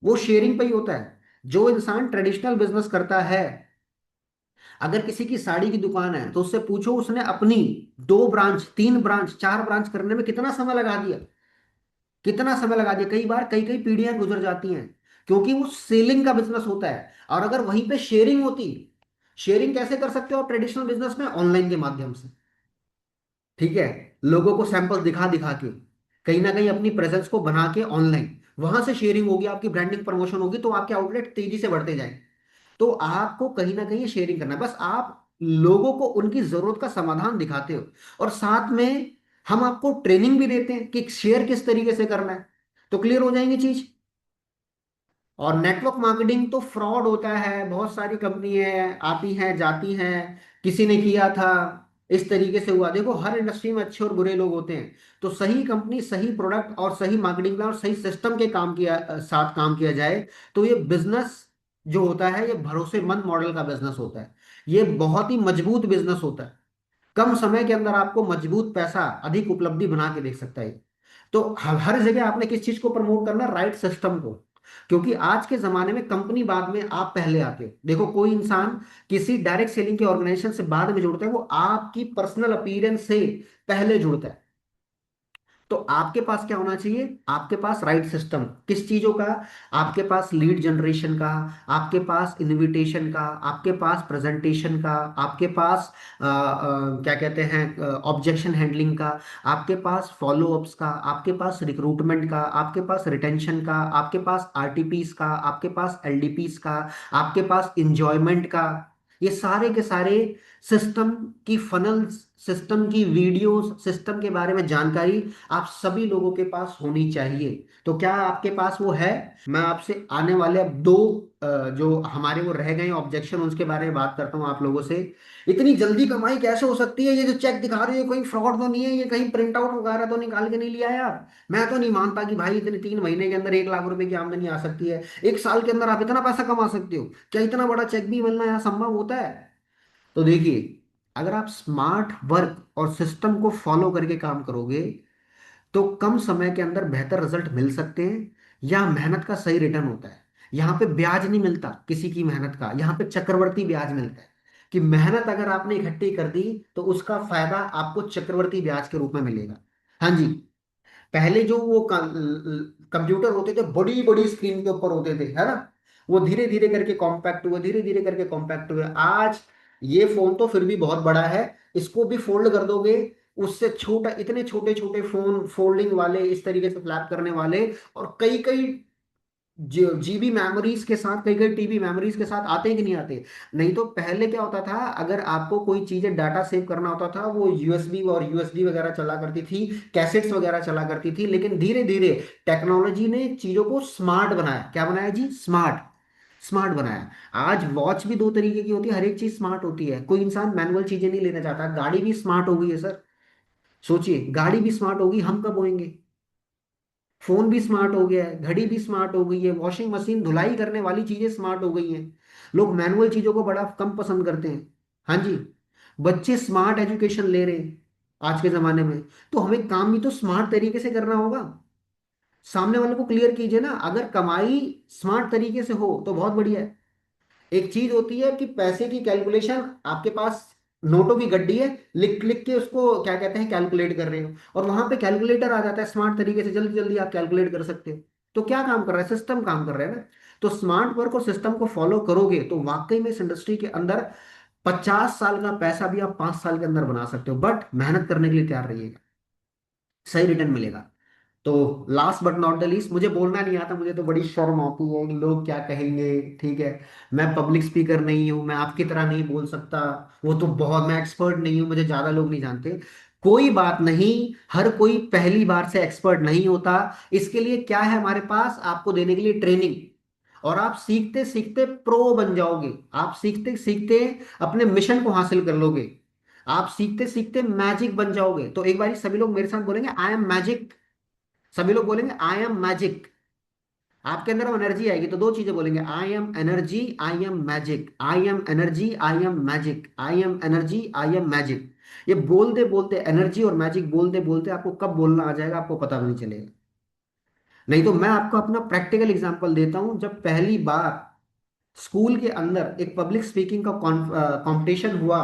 वो शेयरिंग पे ही होता है। जो इंसान ट्रेडिशनल बिजनेस करता है, अगर किसी की साड़ी की दुकान है तो उससे पूछो उसने अपनी 2 ब्रांच, 3 ब्रांच, 4 ब्रांच करने में कितना समय लगा दिया। कितना समय लगा दिया, कई बार कई कई पीढ़ियां गुजर जाती हैं। क्योंकि वो सेलिंग का बिजनेस होता है। और अगर वहीं पे शेयरिंग होती, शेयरिंग कैसे कर सकते हो ट्रेडिशनल बिजनेस में? ऑनलाइन के माध्यम से। ठीक है। लोगों को सैंपल दिखा दिखा के, कहीं ना कहीं अपनी प्रेजेंस को बना के ऑनलाइन, वहां से शेयरिंग होगी, आपकी ब्रांडिंग प्रमोशन होगी, तो आपके आउटलेट तेजी से बढ़ते जाएंगे। तो आपको कहीं ना कहीं शेयरिंग करना है, बस आप लोगों को उनकी जरूरत का समाधान दिखाते हो, और साथ में हम आपको ट्रेनिंग भी देते हैं कि शेयर किस तरीके से करना है, तो क्लियर हो जाएंगी चीज। और नेटवर्क मार्केटिंग तो फ्रॉड होता है, बहुत सारी कंपनी है आती हैं जाती हैं, किसी ने किया था इस तरीके से हुआ। देखो हर इंडस्ट्री में अच्छे और बुरे लोग होते हैं, तो सही कंपनी सही प्रोडक्ट और सही मार्केटिंग प्लान और सही सिस्टम के काम किया साथ काम किया जाए, तो ये बिजनेस जो होता है ये भरोसेमंद मॉडल का बिजनेस होता है, ये बहुत ही मजबूत बिजनेस होता है। कम समय के अंदर आपको मजबूत पैसा अधिक उपलब्धि बना के दे सकता है। तो हर जगह आपने किस चीज को प्रमोट करना, राइट सिस्टम को, क्योंकि आज के जमाने में कंपनी बाद में आप पहले आते हो। देखो कोई इंसान किसी डायरेक्ट सेलिंग के ऑर्गेनाइजेशन से बाद में जुड़ता है, वो आपकी पर्सनल अपीयरेंस से पहले जुड़ता है। तो आपके पास क्या होना चाहिए, आपके पास राइट सिस्टम किस चीजों का, आपके पास लीड जनरेशन का, आपके पास इनविटेशन का, आपके पास प्रेजेंटेशन का, आपके पास क्या कहते हैं ऑब्जेक्शन हैंडलिंग का, आपके पास फॉलो अप्स का, आपके पास रिक्रूटमेंट का, आपके पास रिटेंशन का, आपके पास आरटीपीस का, आपके पास एलडीपीस का, आपके पास इंजॉयमेंट का। ये सारे के सारे सिस्टम की फनल्स, सिस्टम की वीडियोस, सिस्टम के बारे में जानकारी आप सभी लोगों के पास होनी चाहिए। तो क्या आपके पास वो है? मैं आपसे आने वाले अब दो जो हमारे वो रह गए ऑब्जेक्शन उसके बारे में बात करता हूँ आप लोगों से। इतनी जल्दी कमाई कैसे हो सकती है, ये जो चेक दिखा रही है कोई फ्रॉड तो नहीं है, ये कहीं प्रिंट आउट वगैरह तो निकाल के नहीं लिया यार? मैं तो नहीं मानता कि भाई इतने 3 महीने के अंदर 1 लाख रुपए की आमदनी आ सकती है, 1 साल के अंदर आप इतना पैसा कमा सकते हो, क्या इतना बड़ा चेक भी मिलना यहाँ संभव होता है? तो देखिए, अगर आप स्मार्ट वर्क और सिस्टम को फॉलो करके काम करोगे तो कम समय के अंदर बेहतर रिजल्ट मिल सकते हैं, या मेहनत का सही रिटर्न होता है। यहाँ पे ब्याज नहीं मिलता किसी की मेहनत का, यहाँ पे चक्रवर्ती ब्याज मिलता है, कि मेहनत अगर आपने इकट्ठी कर दी तो उसका फायदा आपको चक्रवर्ती ब्याज के रूप में मिलेगा। हाँ जी। पहले जो वो कंप्यूटर होते थे बड़ी बड़ी स्क्रीन के ऊपर होते थे, है ना, वो धीरे धीरे करके कॉम्पैक्ट हुए, धीरे धीरे करके कॉम्पैक्ट हुए। आज ये फोन तो फिर भी बहुत बड़ा है, इसको भी फोल्ड कर दोगे, उससे छोटा, इतने छोटे छोटे फोन फोल्डिंग वाले, इस तरीके से फ्लैप करने वाले, और कई कई जीबी मेमोरीज के साथ, कई कई टीबी मेमोरीज के साथ आते हैं कि नहीं आते? नहीं तो पहले क्या होता था, अगर आपको कोई चीजें डाटा सेव करना होता था, वो यूएसबी और यूएसडी वगैरह चला करती थी, कैसेट्स वगैरह चला करती थी। लेकिन धीरे धीरे टेक्नोलॉजी ने चीजों को स्मार्ट बनाया। क्या बनाया जी? स्मार्ट। स्मार्ट बनाया। आज वॉच भी 2 तरीके की होती है, हर एक चीज स्मार्ट होती है, कोई इंसान मैनुअल चीजें नहीं लेना चाहता। गाड़ी भी स्मार्ट हो गई है सर, सोचिए, गाड़ी भी स्मार्ट होगी, हम कब होंगे? फोन भी स्मार्ट हो गया है, घड़ी भी स्मार्ट हो गई है, वॉशिंग मशीन, धुलाई करने वाली चीजें स्मार्ट हो गई हैं। लोग मैनुअल चीजों को बड़ा कम पसंद करते हैं। हाँ जी। बच्चे स्मार्ट एजुकेशन ले रहे हैं आज के जमाने में। तो हमें काम भी तो स्मार्ट तरीके से करना होगा। सामने वाले को क्लियर कीजिए ना, अगर कमाई स्मार्ट तरीके से हो तो बहुत बढ़िया है। एक चीज होती है कि पैसे की कैलकुलेशन, आपके पास नोटों की गड्डी है, लिख लिख के उसको क्या कहते हैं कैलकुलेट कर रहे हो, और वहां पे कैलकुलेटर आ जाता है स्मार्ट तरीके से, जल्दी जल्दी आप कैलकुलेट कर सकते हो। तो क्या काम कर रहा है? सिस्टम काम कर रहा है ना। तो स्मार्ट वर्क और सिस्टम को फॉलो करोगे तो वाकई में इस इंडस्ट्री के अंदर 50 साल का पैसा भी आप 5 साल के अंदर बना सकते हो, बट मेहनत करने के लिए तैयार रहिएगा, सही रिटर्न मिलेगा। तो last but not the least, मुझे बोलना नहीं आता, मुझे तो बड़ी शर्म आती है कि लोग क्या कहेंगे। ठीक है, मैं पब्लिक स्पीकर नहीं हूं, मैं आपकी तरह नहीं बोल सकता, वो तो बहुत, मैं एक्सपर्ट नहीं हूं, मुझे ज्यादा लोग नहीं जानते। कोई बात नहीं, हर कोई पहली बार से एक्सपर्ट नहीं होता। इसके लिए क्या है हमारे पास आपको देने के लिए? ट्रेनिंग। और आप सीखते सीखते प्रो बन जाओगे, आप सीखते सीखते अपने मिशन को हासिल कर लोगे, आप सीखते सीखते मैजिक बन जाओगे। तो एक बार सभी लोग मेरे साथ बोलेंगे, आई एम मैजिक। सभी लोग बोलेंगे आई एम मैजिक। आपके अंदर एनर्जी आएगी तो दो चीजें बोलेंगे, I am energy, I am magic, I am energy, I am magic, I am energy, I am magic. ये बोलते बोलते, एनर्जी और मैजिक बोलते बोलते आपको कब बोलना आ जाएगा आपको पता भी नहीं चलेगा। नहीं तो मैं आपको अपना प्रैक्टिकल एग्जांपल देता हूं। जब पहली बार स्कूल के अंदर एक पब्लिक स्पीकिंग का कंपटीशन हुआ,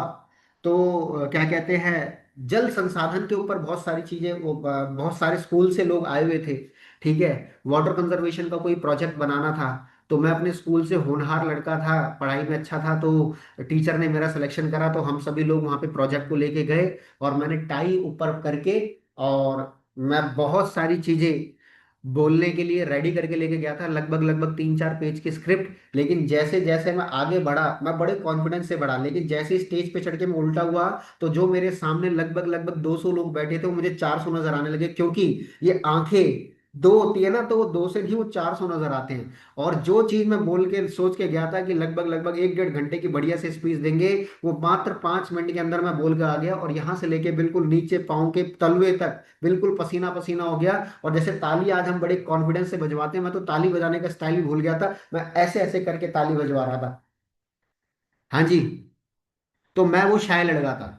तो क्या कहते हैं, जल संसाधन के ऊपर बहुत सारी चीजें, वो बहुत सारे स्कूल से लोग आए हुए थे। ठीक है, वाटर कंजर्वेशन का कोई प्रोजेक्ट बनाना था। तो मैं अपने स्कूल से होनहार लड़का था, पढ़ाई में अच्छा था, तो टीचर ने मेरा सिलेक्शन करा, तो हम सभी लोग वहाँ पे प्रोजेक्ट को लेके गए, और मैंने टाई ऊपर करके, और मैं बहुत सारी चीजें बोलने के लिए रेडी करके लेके गया था, लगभग लगभग 3-4 पेज की स्क्रिप्ट। लेकिन जैसे जैसे मैं आगे बढ़ा, मैं बड़े कॉन्फिडेंस से बढ़ा, लेकिन जैसे ही स्टेज पे चढ़ के मैं उल्टा हुआ, तो जो मेरे सामने लगभग लगभग 200 लोग बैठे थे वो मुझे 400 नजर आने लगे, क्योंकि ये आंखें दो होती है ना, तो वो दो से नहीं वो 400 नजर आते हैं। और जो चीज मैं बोल के सोच के गया था कि लगभग लगभग 1-1.5 घंटे की बढ़िया से स्पीच देंगे, वो मात्र 5 मिनट के अंदर मैं बोल के आ गया। और यहाँ से लेके बिल्कुल नीचे पाँव के तलवे तक बिल्कुल पसीना पसीना हो गया। और जैसे ताली आज हम बड़े कॉन्फिडेंस से बजवाते हैं, मैं तो ताली बजाने का स्टाइल भी भूल गया था, मैं ऐसे ऐसे करके ताली बजवा रहा था। हाँ जी। तो मैं वो शाय लड़का था।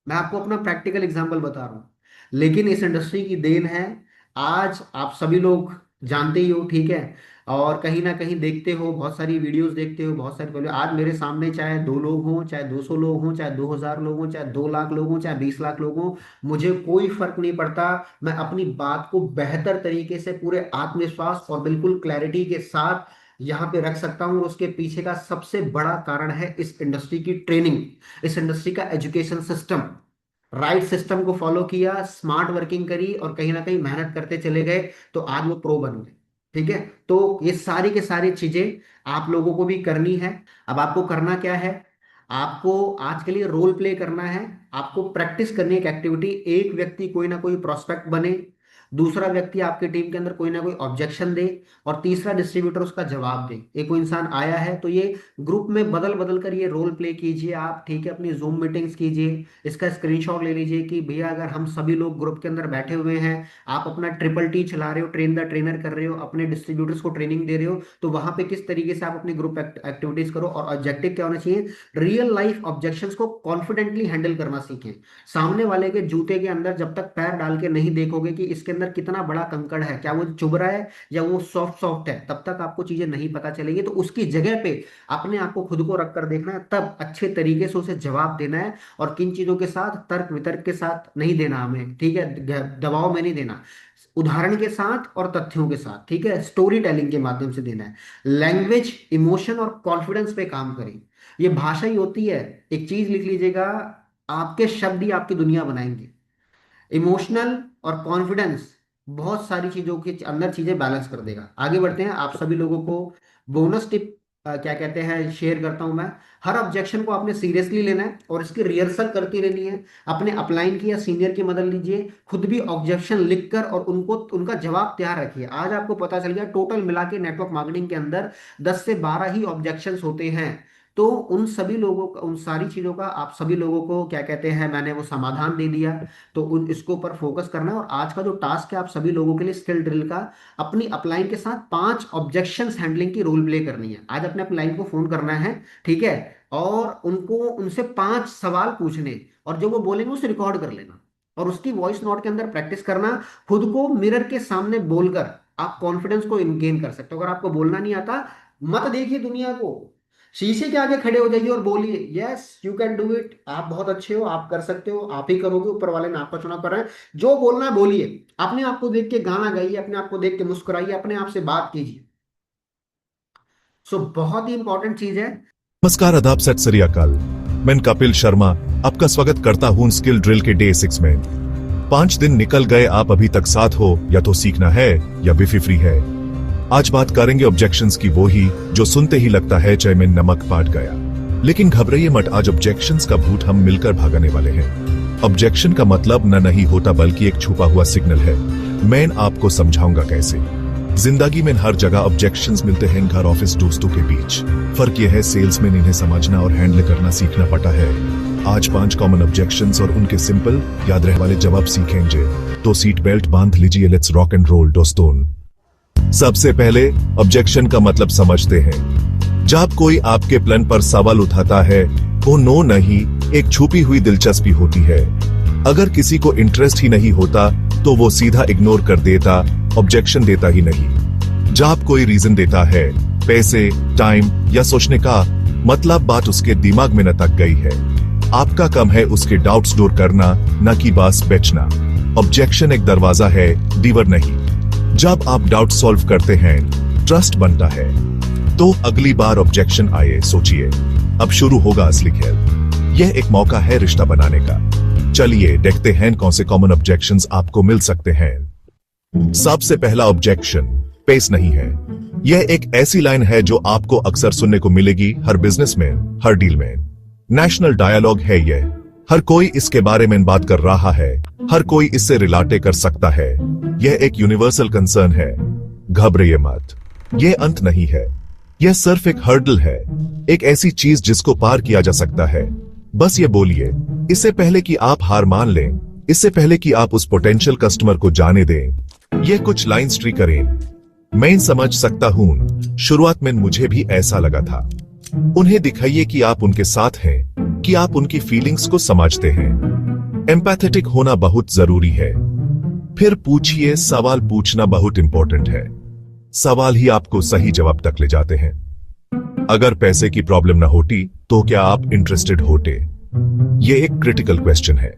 मैं आपको अपना प्रैक्टिकल एग्जांपल बता रहा हूँ। लेकिन इस इंडस्ट्री की देन है, आज आप सभी लोग जानते ही हो, ठीक है। और कहीं ना कहीं देखते हो, बहुत सारी वीडियोस देखते हो, बहुत सारी वीडियो। आज मेरे सामने चाहे 2 लोग हों, चाहे 200 लोग हों, चाहे 2000 लोग हों, चाहे 2 लाख लोग हों, चाहे 20 लाख लोग हों, मुझे कोई फर्क नहीं पड़ता। मैं अपनी बात को बेहतर तरीके से, पूरे आत्मविश्वास और बिल्कुल क्लैरिटी के साथ यहाँ पे रख सकता हूँ। और उसके पीछे का सबसे बड़ा कारण है इस इंडस्ट्री की ट्रेनिंग, इस इंडस्ट्री का एजुकेशन सिस्टम। राइट सिस्टम को फॉलो किया, स्मार्ट वर्किंग करी, और कहीं ना कहीं मेहनत करते चले गए, तो आज वो प्रो बन गए। ठीक है। तो ये सारी के सारी चीजें आप लोगों को भी करनी है। अब आपको करना क्या है? आपको आज के लिए रोल प्ले करना है। आपको प्रैक्टिस करनी है एक एक्टिविटी। एक व्यक्ति कोई ना कोई प्रोस्पेक्ट बने, दूसरा व्यक्ति आपके टीम के अंदर कोई ना कोई ऑब्जेक्शन दे, और तीसरा डिस्ट्रीब्यूटर उसका जवाब दे। एक कोई इंसान आया है तो ये ग्रुप में बदल बदल कर ये रोल प्ले कीजिए आप, ठीक है। अपनी जूम मीटिंग्स कीजिए, इसका स्क्रीनशॉट ले लीजिए कि भैया अगर हम सभी लोग ग्रुप के अंदर बैठे हुए हैं, आप अपना ट्रिपल टी चला रहे हो, ट्रेन द ट्रेनर कर रहे हो, अपने डिस्ट्रीब्यूटर्स को ट्रेनिंग दे रहे हो, तो वहां पे किस तरीके से आप अपनी ग्रुप एक्टिविटीज करो। और ऑब्जेक्टिव क्या होना चाहिए? रियल लाइफ ऑब्जेक्शंस को कॉन्फिडेंटली हैंडल करना सीखें। सामने वाले के जूते के अंदर जब तक पैर डाल के नहीं देखोगे कि इसके अंदर कितना बड़ा कंकड़ है, क्या वो चुभ रहा है या वो सॉफ्ट सॉफ्ट है, तब तक आपको चीजें नहीं पता चलेगी। तो उसकी जगह पे अपने आप को खुद को रख कर देखना है, तब अच्छे तरीके से उसे जवाब देना है। और किन चीजों के साथ? तर्क वितर्क के साथ नहीं देना हमें, ठीक है। दबाव में नहीं देना, उदाहरण के साथ और तथ्यों के साथ, ठीक है। स्टोरी टेलिंग के माध्यम से देना है। लैंग्वेज, इमोशन और कॉन्फिडेंस पे काम करें। ये भाषा ही होती है। एक चीज लिख लीजिएगा, आपके शब्द ही आपकी दुनिया बनाएंगे। इमोशनल और कॉन्फिडेंस बहुत सारी चीजों के अंदर चीजें बैलेंस कर देगा। आगे बढ़ते हैं। आप सभी लोगों को बोनस टिप क्या कहते हैं शेयर करता हूं मैं। हर ऑब्जेक्शन को आपने सीरियसली लेना है और इसकी रिहर्सल करती रहनी है। अपने अपलाइन की या सीनियर की मदद लीजिए, खुद भी ऑब्जेक्शन लिखकर और उनको उनका जवाब तैयार रखिए। आज आपको पता चल गया टोटल मिला के नेटवर्क मार्केटिंग के अंदर 10 से 12 ही ऑब्जेक्शंस होते हैं। तो उन सभी लोगों का, उन सारी चीजों का आप सभी लोगों को क्या कहते हैं, मैंने वो समाधान दे दिया। तो उन इसको ऊपर फोकस करना है। और आज का जो टास्क है आप सभी लोगों के लिए स्किल ड्रिल का, अपनी अपलाइन के साथ 5 ऑब्जेक्शंस हैंडलिंग की रोल प्ले करनी है। आज अपने अपलाइन को फोन करना है, ठीक है। और उनको उनसे 5 सवाल पूछने, और जो वो बोलेंगे उसे रिकॉर्ड कर लेना, और उसकी वॉइस नोट के अंदर प्रैक्टिस करना। खुद को मिरर के सामने बोलकर आप कॉन्फिडेंस को गेन कर सकते हो। अगर आपको बोलना नहीं आता, मत देखिए दुनिया को, शीशे के आगे खड़े हो जाइए और बोलिए, yes you can do it. आप बहुत अच्छे हो, आप कर सकते हो, आप ही करोगे, ऊपर वाले ने आपका चुनाव कर रहे हैं। जो बोलना है बोलिए। अपने आप को देख के गाना गाइए, अपने आप को देख के मुस्कुराइए, अपने आप से बात कीजिए। सो बहुत ही इंपॉर्टेंट चीज है। नमस्कार, आदाब, सत श्री अकाल। मैं कपिल शर्मा आपका स्वागत करता हूं स्किल ड्रिल के डे 6 में। 5 दिन निकल गए, आप अभी तक साथ हो, या तो सीखना है या बेफिक्री है। आज बात करेंगे ऑब्जेक्शंस की, वो ही जो सुनते ही लगता है चाय में नमक पाट गया। लेकिन घबराइए मत, आज ऑब्जेक्शंस का भूत हम मिलकर भागने वाले हैं। ऑब्जेक्शन का मतलब न नहीं होता बल्कि एक छुपा हुआ सिग्नल है। मैं आपको समझाऊंगा कैसे। जिंदगी में हर जगह ऑब्जेक्शंस मिलते हैं, घर, ऑफिस, दोस्तों के बीच। फर्क यह है सेल्समैन इन्हें समझना और हैंडल करना सीखना पड़ता है। आज 5 कॉमन ऑब्जेक्शंस और उनके सिंपल याद रहने वाले जवाब सीखेंगे। तो सीट बेल्ट बांध लीजिए, लेट्स रॉक एंड रोल दोस्तों। सबसे पहले ऑब्जेक्शन का मतलब समझते हैं। जब कोई आपके प्लान पर सवाल उठाता है, वो नो नहीं, एक छुपी हुई दिलचस्पी होती है। अगर किसी को इंटरेस्ट ही नहीं होता तो वो सीधा इग्नोर कर देता, ऑब्जेक्शन देता ही नहीं। जब कोई रीजन देता है, पैसे, टाइम या सोचने का, मतलब बात उसके दिमाग में न तक गई है। आपका काम है उसके डाउट्स दूर करना, न कि बस बेचना। ऑब्जेक्शन एक दरवाजा है, दीवार नहीं। जब आप डाउट सॉल्व करते हैं, ट्रस्ट बनता है। तो अगली बार ऑब्जेक्शन आए, सोचिए, अब शुरू होगा असली खेल। यह एक मौका है रिश्ता बनाने का। चलिए देखते हैं कौन से कॉमन ऑब्जेक्शंस आपको मिल सकते हैं। सबसे पहला ऑब्जेक्शन, पेस नहीं है। यह एक ऐसी लाइन है जो आपको अक्सर सुनने को मिलेगी हर बिजनेस में, हर डील में। नेशनल डायलॉग है यह, हर कोई इसके बारे में बात कर रहा है, हर कोई इससे रिलेट कर सकता है। यह एक यूनिवर्सल कंसर्न है। घबराइए मत, यह अंत नहीं है, यह सिर्फ एक हर्डल है, एक ऐसी चीज जिसको पार किया जा सकता है। बस ये बोलिए, इससे पहले कि आप हार मान लें, इससे पहले कि आप उस पोटेंशियल कस्टमर को जाने दें, यह कुछ लाइंस ट्री करें। मैं समझ सकता हूं, शुरुआत में मुझे भी ऐसा लगा था। उन्हें दिखाइए कि आप उनके साथ हैं, कि आप उनकी फीलिंग्स को समझते हैं। एम्पैथेटिक होना बहुत जरूरी है। फिर पूछिए, सवाल पूछना बहुत इंपॉर्टेंट है। सवाल ही आपको सही जवाब तक ले जाते हैं। अगर पैसे की प्रॉब्लम ना होती तो क्या आप इंटरेस्टेड होते? यह एक क्रिटिकल क्वेश्चन है।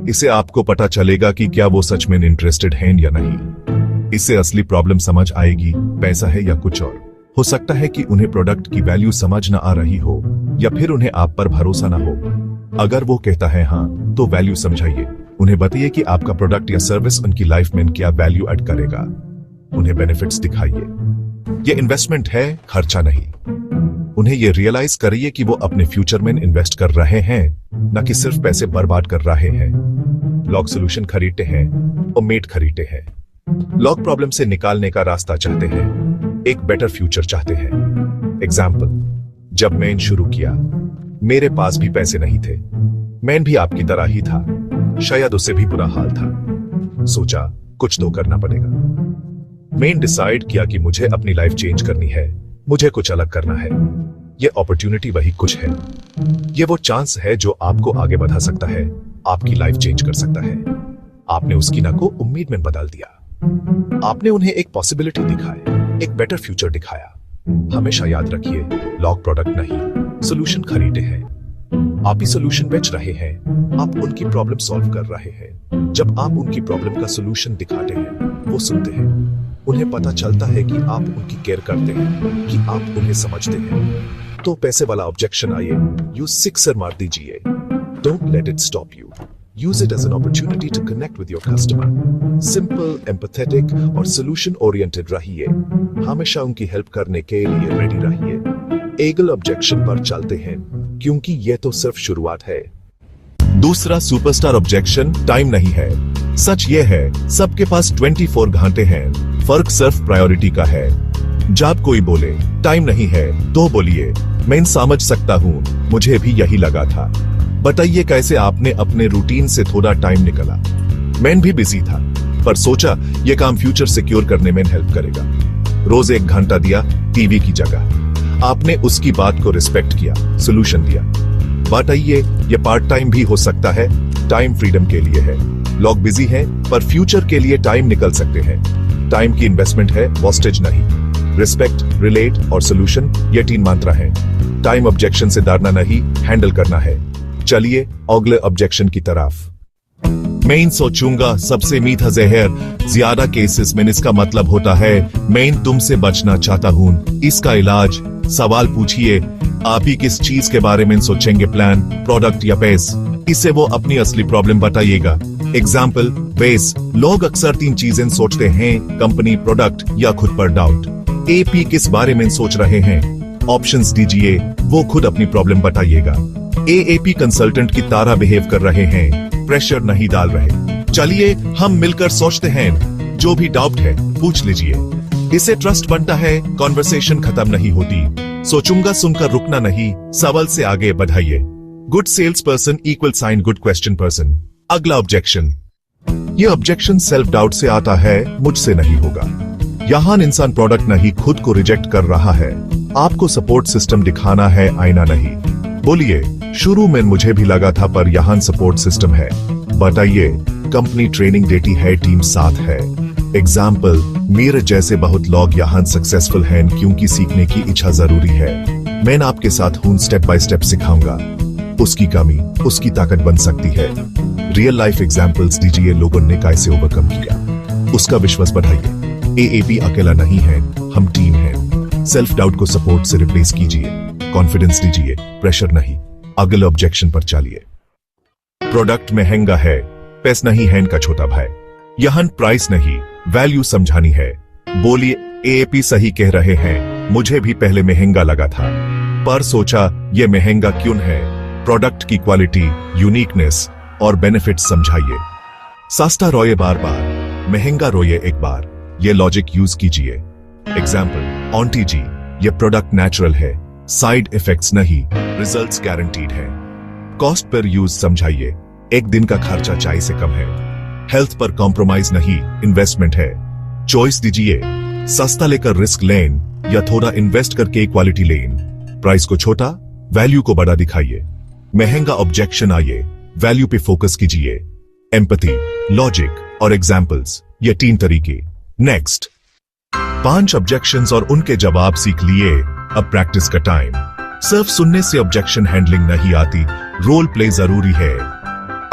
इससे आपको पता चलेगा कि क्या वो सच में इंटरेस्टेड हैं या नहीं। इससे असली प्रॉब्लम समझ आएगी, पैसा है या कुछ और। हो सकता है कि उन्हें प्रोडक्ट की वैल्यू समझ ना आ रही हो, या फिर उन्हें आप पर भरोसा ना हो। अगर वो कहता है हाँ, तो वैल्यू समझाइए। उन्हें बताइए कि आपका प्रोडक्ट या सर्विस उनकी लाइफ में क्या वैल्यू ऐड करेगा। उन्हें बेनिफिट्स दिखाइए। ये इन्वेस्टमेंट है, खर्चा नहीं। उन्हें ये रियलाइज करिए कि वो अपने फ्यूचर में इन्वेस्ट कर रहे हैं, न कि सिर्फ पैसे बर्बाद कर रहे हैं। लोग सोल्यूशन खरीदते हैं और मेट खरीदते हैं। लोग प्रॉब्लम से निकालने का रास्ता चाहते हैं, एक बेटर फ्यूचर चाहते हैं। एग्जाम्पल, जब मैंने शुरू किया, मेरे पास भी पैसे नहीं थे। मैं भी आपकी तरह ही था, शायद उससे भी बुरा हाल था। सोचा कुछ तो करना पड़ेगा। मैंने डिसाइड किया कि मुझे अपनी लाइफ चेंज करनी है, मुझे कुछ अलग करना है। ये अपॉर्चुनिटी वही कुछ है। ये वो चांस है जो आपको आगे बढ़ा सकता है, आपकी लाइफ चेंज कर सकता है। आपने उसकी ना को उम्मीद में बदल दिया। आपने उन्हें एक पॉसिबिलिटी दिखाई, एक बेटर फ्यूचर दिखाया। हमेशा याद रखिए, लोग प्रोडक्ट नहीं, सोल्यूशन खरीदे हैं। आप ही सोल्यूशन बेच रहे हैं, आप उनकी प्रॉब्लम सॉल्व कर रहे हैं। जब आप उनकी प्रॉब्लम का सोल्यूशन दिखाते हैं, वो सुनते हैं। उन्हें पता चलता है कि आप उनकी केयर करते हैं, कि आप उन्हें समझते हैं। तो पैसे वाला ऑब्जेक्शन आइए, यू सिक्सर मार दीजिए। Don't let it stop you. Use it as an opportunity to connect with your customer. Simple, empathetic और solution oriented रहिए। हमेशा उनकी हेल्प करने के लिए रेडी रहिए। एगल ऑब्जेक्शन पर चलते हैं, क्योंकि यह तो सिर्फ शुरुआत है। दूसरा सुपरस्टार ऑब्जेक्शन, टाइम नहीं है। सच यह है, सबके पास 24 घंटे हैं, फर्क सिर्फ प्रायोरिटी का है। जब कोई बोले टाइम नहीं है, तो बोलिए मैं समझ सकता हूं, मुझे भी यही लगा था। बताइए कैसे आपने अपने रूटीन से थोड़ा टाइम निकाला। मैं भी बिजी था, पर सोचा यह काम फ्यूचर सिक्योर करने में हेल्प करेगा। रोज 1 घंटा दिया टीवी की जगह। आपने उसकी बात को रिस्पेक्ट किया, सोल्यूशन दिया। बताइए यह पार्ट टाइम भी हो सकता है, टाइम फ्रीडम के लिए है। लोग बिजी हैं, पर फ्यूचर के लिए टाइम निकल सकते हैं। टाइम की इन्वेस्टमेंट है, वेस्टेज नहीं। रिस्पेक्ट, रिलेट और सोल्यूशन, ये 3 मंत्र हैं। टाइम ऑब्जेक्शन से डरना नहीं, हैंडल करना है। चलिए अगले ऑब्जेक्शन की तरफ। मैं सोचूंगा सबसे मीठा जहर, ज्यादा केसेस में इसका मतलब होता है मैं तुमसे बचना चाहता हूं। इसका इलाज, सवाल पूछिए, आप ही किस चीज के बारे में सोचेंगे, प्लान, प्रोडक्ट या पेस। इससे वो अपनी असली प्रॉब्लम बताइएगा। एग्जाम्पल, पेस, लोग अक्सर 3 चीजें सोचते हैं, कंपनी, प्रोडक्ट या खुद पर डाउट। एपी किस बारे में सोच रहे हैं, ऑप्शंस दीजिए, वो खुद अपनी प्रॉब्लम बताइएगा। एएपी कंसल्टेंट की तरह बिहेव कर रहे हैं, प्रेशर नहीं डाल रहे। चलिए हम मिलकर सोचते हैं, जो भी डाउट है पूछ लीजिए। इससे ट्रस्ट बनता है, कॉन्वर्सेशन खत्म नहीं होती। सोचूंगा सुनकर रुकना नहीं, सवाल से आगे बढ़ाइए। Good sales person equal sign good question person. अगला ऑब्जेक्शन, यह ऑब्जेक्शन सेल्फ डाउट से आता है, मुझसे नहीं होगा। यहां इंसान प्रोडक्ट नहीं, खुद को रिजेक्ट कर रहा है। आपको सपोर्ट सिस्टम दिखाना है, आईना नहीं। बोलिए, शुरू में मुझे भी लगा था, पर यहां सपोर्ट सिस्टम है। बताइए, कंपनी ट्रेनिंग देती है, टीम साथ है। एग्जाम्पल, मेरे जैसे बहुत लोग यहां सक्सेसफुल हैं क्योंकि सीखने की इच्छा जरूरी है। मैं आपके साथ हूं, स्टेप बाय स्टेप सिखाऊंगा। उसकी कमी उसकी ताकत बन सकती है। रियल लाइफ एग्जाम्पल्स दीजिए, लोगों ने कैसे ओवरकम किया। उसका विश्वास बढ़ाइए। एएपी अकेला नहीं है, हम टीम है। सेल्फ डाउट को सपोर्ट से रिप्लेस कीजिए, कॉन्फिडेंस दीजिए, प्रेशर नहीं। अगले ऑब्जेक्शन पर चलिए। प्रोडक्ट महंगा है, पैस नहीं है इनका छोटा भाई। यहां प्राइस नहीं, वैल्यू समझानी है। बोलिए एएपी सही कह रहे हैं, मुझे भी पहले महंगा लगा था, पर सोचा ये महंगा क्यों है। प्रोडक्ट की क्वालिटी, यूनिकनेस और बेनिफिट समझाइए। सस्ता रोए बार बार, महंगा रोए एक बार, ये लॉजिक यूज कीजिए। एग्जाम्पल, ऑन्टी जी, ये प्रोडक्ट नेचुरल है, साइड इफेक्ट्स नहीं, रिजल्ट्स गारंटीड है। कॉस्ट पर यूज समझाइए, एक दिन का खर्चा चाय से कम है। हेल्थ पर कॉम्प्रोमाइज नहीं, इन्वेस्टमेंट है। चॉइस दीजिए, सस्ता लेकर रिस्क लेन या थोड़ा इन्वेस्ट करके क्वालिटी लेन। प्राइस को छोटा, वैल्यू को बड़ा दिखाइए। महंगा ऑब्जेक्शन आइए, वैल्यू पे फोकस कीजिए। एम्पैथी, लॉजिक और एग्जाम्पल्स, ये 3 तरीके। नेक्स्ट, 5 ऑब्जेक्शंस और उनके जवाब सीख लिए, अब प्रैक्टिस का टाइम। सिर्फ सुनने से ऑब्जेक्शन हैंडलिंग नहीं आती, रोल प्ले जरूरी है।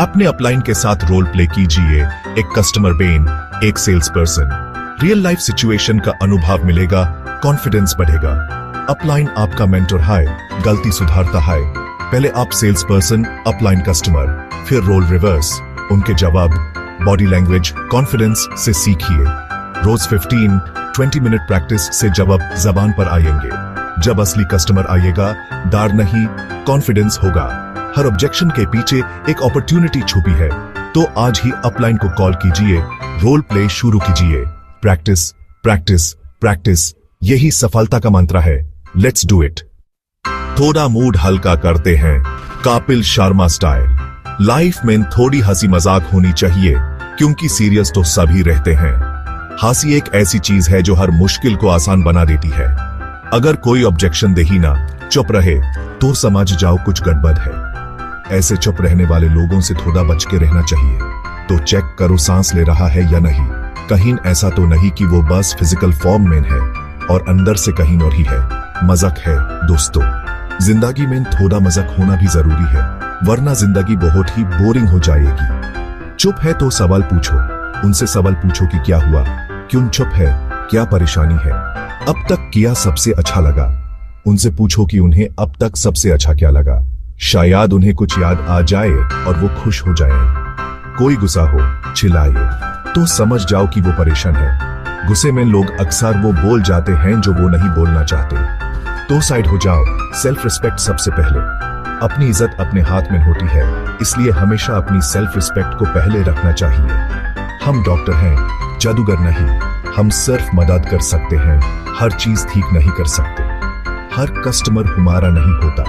अपने अपलाइन के साथ रोल प्ले कीजिए, एक कस्टमर बेन, एक sales person. Real life situation का अनुभव मिलेगा, कॉन्फिडेंस बढ़ेगा। अपलाइन आपका मेंटर है, गलती सुधारता है। पहले आप सेल्स पर्सन, अपलाइन कस्टमर, फिर रोल रिवर्स। उनके जवाब, बॉडी लैंग्वेज, कॉन्फिडेंस से सीखिए। रोज 15-20 मिनट प्रैक्टिस से जवाब जबान पर आएंगे। जब असली कस्टमर आएगा, डर नहीं, कॉन्फिडेंस होगा। हर ऑब्जेक्शन के पीछे एक अपॉर्चुनिटी छुपी है, तो आज ही अपलाइन को कॉल कीजिए, रोल प्ले शुरू कीजिए। प्रैक्टिस, प्रैक्टिस, प्रैक्टिस, यही सफलता का मंत्र है। Let's do it. थोड़ा मूड हल्का करते हैं, कपिल शर्मा स्टाइल। लाइफ में थोड़ी हंसी मजाक होनी चाहिए, क्योंकि सीरियस तो सभी रहते हैं। हंसी एक ऐसी चीज है जो हर मुश्किल को आसान बना देती है। अगर कोई ऑब्जेक्शन दे ही ना, चुप रहे, तो समझ जाओ कुछ गड़बड़ है। ऐसे चुप रहने वाले लोगों से थोड़ा बच के रहना चाहिए। तो चेक करो सांस ले रहा है या नहीं। कहीं ऐसा तो नहीं कि वो बस फिजिकल फॉर्म में है और अंदर से कहीं और ही है। मजाक है दोस्तों, जिंदगी में थोड़ा मजाक होना भी जरूरी है, वरना जिंदगी बहुत ही बोरिंग हो जाएगी। चुप है तो सवाल पूछो, उनसे सवाल पूछो कि क्या हुआ, क्यों चुप है, क्या परेशानी है, अब तक किया सबसे अच्छा लगा। उनसे पूछो कि उन्हें अब तक सबसे अच्छा क्या लगा। शायद उन्हें कुछ याद आ जाए और वो खुश हो जाए। कोई गुस्सा हो, चिल्लाइए, तो समझ जाओ कि वो परेशान है। गुस्से में लोग अक्सर वो बोल जाते हैं जो वो नहीं बोलना चाहते। तो साइड हो जाओ। सेल्फ रिस्पेक्ट सबसे पहले। अपनी इज्जत अपने हाथ में होती है, इसलिए हमेशा अपनी सेल्फ रिस्पेक्ट को पहले रखना चाहिए। हम डॉक्टर हैं, जादूगर नहीं। हम सिर्फ मदद कर सकते हैं, हर चीज ठीक नहीं कर सकते। हर कस्टमर हमारा नहीं होता,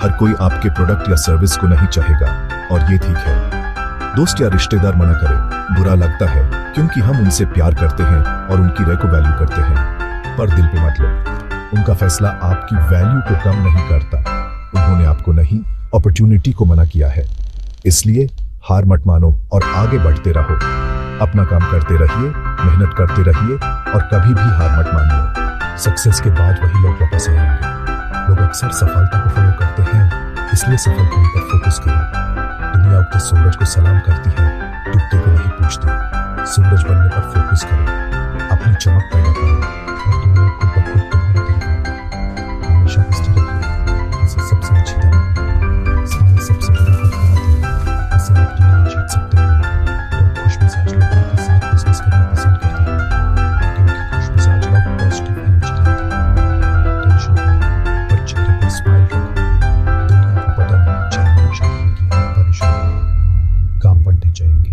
हर कोई आपके प्रोडक्ट या सर्विस को नहीं चाहेगा, और ये ठीक है। दोस्त या रिश्तेदार मना करे, बुरा लगता है, क्योंकि हम उनसे प्यार करते हैं और उनकी राय को वैल्यू करते हैं। पर दिल पे मत लो, उनका फैसला आपकी वैल्यू को कम नहीं करता। उन्होंने आपको नहीं, अपॉर्चुनिटी को मना किया है। इसलिए हार मत मानो और आगे बढ़ते रहो। अपना काम करते रहिए, मेहनत करते रहिए और कभी भी हार मत मानिए। सक्सेस के बाद वही लोग वापस आएंगे। लोग अक्सर सफलता को फॉलो करते हैं, इसलिए सफल होने पर फोकस करो। दुनिया उगते सूरज को सलाम करती है, डूबते को नहीं पूछती। सूरज बनने पर फोकस करो, अपनी चमक पैदा करो और दुनिया खुद ब खुद तुम्हारे दिखाएगी। हमेशा हंसते रहिए, इसे सबसे अच्छी तरह। स्माइल सबसे बड़ा हथियार है, इससे आप दुनिया जीत सकते हैं। लोग खुश मिजाज लोगों के साथ बिजनेस करना पसंद करते हैं, क्योंकि खुश मिजाज लोग पॉजिटिव एनर्जी लाते हैं। टेंशन है, पर चेहरे पर स्माइल रखो। दुनिया को पता नहीं चलना चाहिए कि आप परेशान हैं। काम बढ़ते जाएंगे,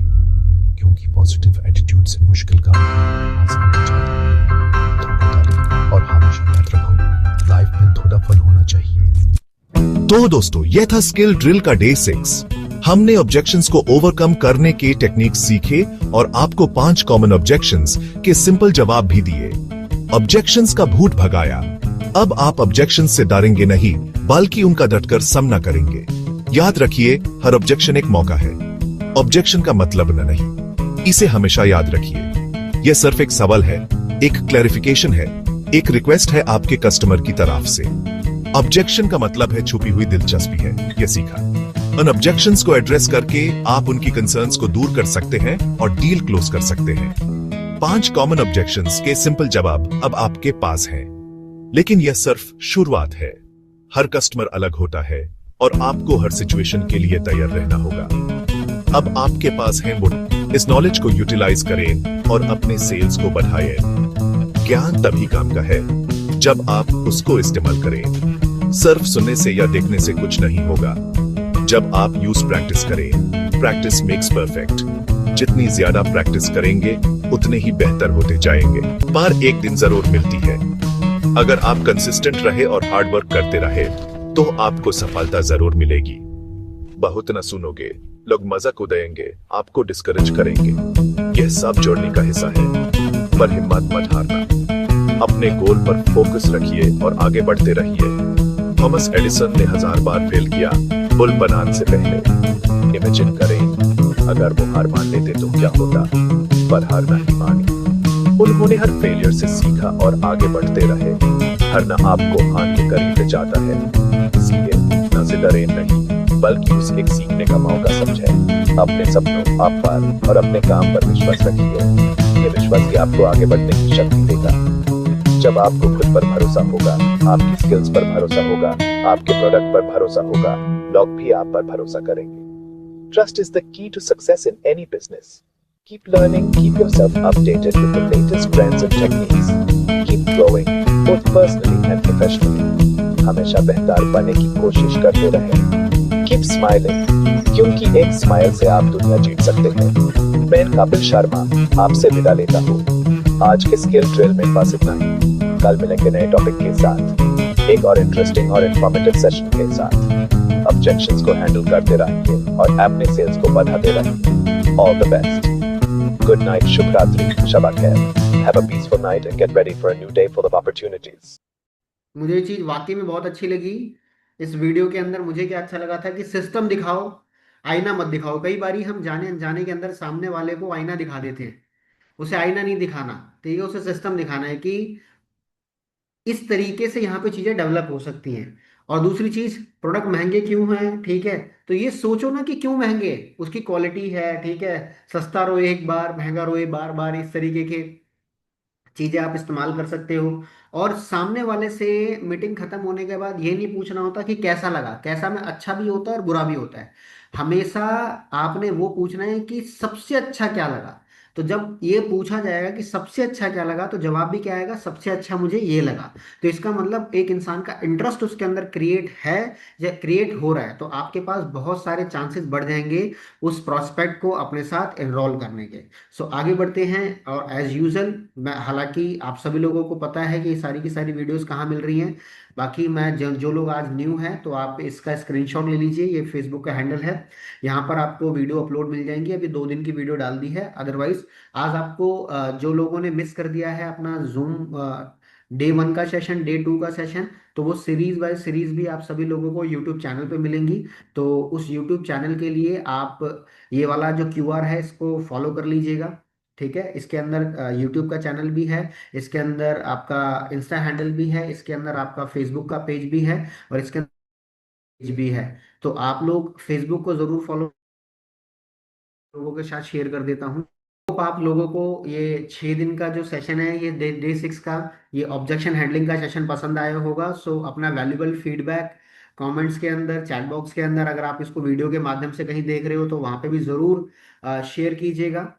क्योंकि पॉजिटिव एटीट्यूड से मुश्किल काम आसान हो जाता है। थोड़ा डालिए और हमेशा याद रखो, लाइफ में थोड़ा फन होना चाहिए। तो दोस्तों, यह था स्किल ड्रिल का डे 6। हमने ऑब्जेक्शंस को ओवरकम करने के टेक्निक सीखे और आपको 5 कॉमन ऑब्जेक्शंस के सिंपल जवाब भी दिए। ऑब्जेक्शंस का भूत भगाया। अब आप ऑब्जेक्शंस से डरेंगे नहीं, बल्कि उनका डटकर सामना करेंगे। याद रखिए, हर ऑब्जेक्शन एक मौका है। ऑब्जेक्शन का मतलब न नहीं, इसे हमेशा याद रखिए। यह सिर्फ एक सवाल है, एक क्लैरिफिकेशन है, एक रिक्वेस्ट है आपके कस्टमर की तरफ से। ऑब्जेक्शन का मतलब है छुपी हुई दिलचस्पी है, यह सीखा। उन ऑब्जेक्शंस को एड्रेस करके आप उनकी कंसर्न्स को दूर कर सकते हैं और डील क्लोज कर सकते हैं। 5 कॉमन ऑब्जेक्शंस के सिंपल जवाब अब आपके पास हैं। लेकिन यह सिर्फ शुरुआत है। हर कस्टमर अलग होता है और आपको हर सिचुएशन के लिए तैयार रहना होगा। अब आपके पास है वो। इस नॉलेज को यूटिलाइज करें और अपने सेल्स को बढ़ाएं। ज्ञान तभी काम का है जब आप उसको इस्तेमाल करें। सिर्फ सुनने से या देखने से कुछ नहीं होगा। जब आप यूज प्रैक्टिस करें। Practice makes perfect. जितनी ज्यादा प्रैक्टिस करेंगे उतने ही बेहतर होते जाएंगे। पार एक दिन जरूर मिलती है। अगर आप कंसिस्टेंट रहे और हार्ड वर्क करते रहे तो आपको सफलता जरूर मिलेगी। बहुत न सुनोगे, लोग मजाक उड़ाएंगे, आपको डिस्करेज करेंगे। यह सब जोड़ने का हिस्सा है। पर हिम्मत मत हारना। अपने गोल पर फोकस रखिए और आगे बढ़ते रहिए। थॉमस एडिसन ने 1000 बार फेल किया बुल बनाने से पहले। इमेजिन करें अगर वो हार मान लेते तो क्या होता, पर हार नहीं मानी। उन्होंने हर फेलियर से सीखा और आगे बढ़ते रहे। हारना आपको हार के करीब ले जाता है। इसलिए न से डरे नहीं, बल्कि उसे एक सीखने का मौका समझें। अपने सपनों, आप पर और अपने काम पर विश्वास रखिए। ये विश्वास ही आपको आगे बढ़ने की शक्ति देगा। जब आपको खुद पर भरोसा होगा, आपकी स्किल्स पर भरोसा होगा, आपके प्रोडक्ट पर भरोसा होगा, लोग भी आप पर भरोसा करेंगे। Trust is the key to success in any business. Keep learning, keep yourself updated with the latest trends and techniques. Keep growing, both personally and professionally. हमेशा बेहतर बनने की कोशिश करते रहें। Keep smiling, क्योंकि एक स्माइल से आप दुनिया जीत सकते हैं। मैं कपिल शर्मा आपसे विदा लेता हूँ। आज के स्किल ड्रिल में बस इतना ही। कल मिलेंगे नए टॉपिक के साथ, एक और इंटरेस्टिंग और इंफॉर्मेटिव सेशन के साथ। ऑब्जेक्शंस को हैंडल करते रहिए और अपने सेल्स को बढ़ाते रहिए। All the best. Good night, शुभ रात्रि, शब खैर। Have a peaceful night and get ready for a new day full of opportunities. मुझे ये चीज वाकई में बहुत अच्छी लगी। इस वीडियो के अंदर मुझे क्या अच्छा लगा था कि सिस्टम दिखाओ, आईना मत दिखाओ। कई बारी हम जाने अनजाने के अंदर सामने वाले को आईना दिखा देते हैं। उसे आईना नहीं दिखाना, ठीक है, उसे सिस्टम दिखाना है कि इस तरीके से यहाँ पे चीजें डेवलप हो सकती हैं। और दूसरी चीज, प्रोडक्ट महंगे क्यों हैं, ठीक है, तो ये सोचो ना कि क्यों महंगे। उसकी क्वालिटी है, ठीक है, सस्ता रोए एक बार, महंगा रोए बार बार, इस तरीके के चीजें आप इस्तेमाल कर सकते हो। और सामने वाले से मीटिंग खत्म होने के बाद ये नहीं पूछना होता कि कैसा लगा। कैसा में अच्छा भी होता है और बुरा भी होता है। हमेशा आपने वो पूछना है कि सबसे अच्छा क्या लगा। तो जब ये पूछा जाएगा कि सबसे अच्छा क्या लगा, तो जवाब भी क्या आएगा, सबसे अच्छा मुझे ये लगा। तो इसका मतलब एक इंसान का इंटरेस्ट उसके अंदर क्रिएट है या क्रिएट हो रहा है, तो आपके पास बहुत सारे चांसेस बढ़ जाएंगे उस प्रोस्पेक्ट को अपने साथ एनरोल करने के। सो आगे बढ़ते हैं। और एज यूजल, मैं, हालांकि आप सभी लोगों को पता है कि ये सारी की सारी वीडियोस कहाँ मिल रही हैं। बाकी मैं जो जो लोग आज न्यू हैं, तो आप इसका स्क्रीनशॉट ले लीजिए। ये फेसबुक का हैंडल है। यहाँ पर आपको वीडियो अपलोड मिल जाएंगी। अभी 2 दिन की वीडियो डाल दी है। अदरवाइज आज आपको जो लोगों ने मिस कर दिया है अपना जूम डे 1 का सेशन, डे 2 का सेशन, तो वो सीरीज बाय सीरीज भी आप सभी लोगों को यूट्यूब चैनल पे मिलेंगी। तो उस यूट्यूब चैनल के लिए आप ये वाला जो क्यूआर है इसको फॉलो कर लीजिएगा। ठीक है, इसके अंदर यूट्यूब का चैनल भी है, इसके अंदर आपका इंस्टा हैंडल भी है, इसके अंदर आपका फेसबुक का पेज भी है, और इसके अंदर पेज भी है। तो आप लोग फेसबुक को जरूर फॉलो, लोगों के साथ शेयर कर देता हूँ। तो आप लोगों को ये 6 दिन का जो सेशन है, ये डे 6 का, ये ऑब्जेक्शन हैंडलिंग का सेशन पसंद आया होगा। सो अपना वैल्यूबल फीडबैक कमेंट्स के अंदर, चैट बॉक्स के अंदर, अगर आप इसको वीडियो के माध्यम से कहीं देख रहे हो तो वहाँ पे भी ज़रूर शेयर कीजिएगा।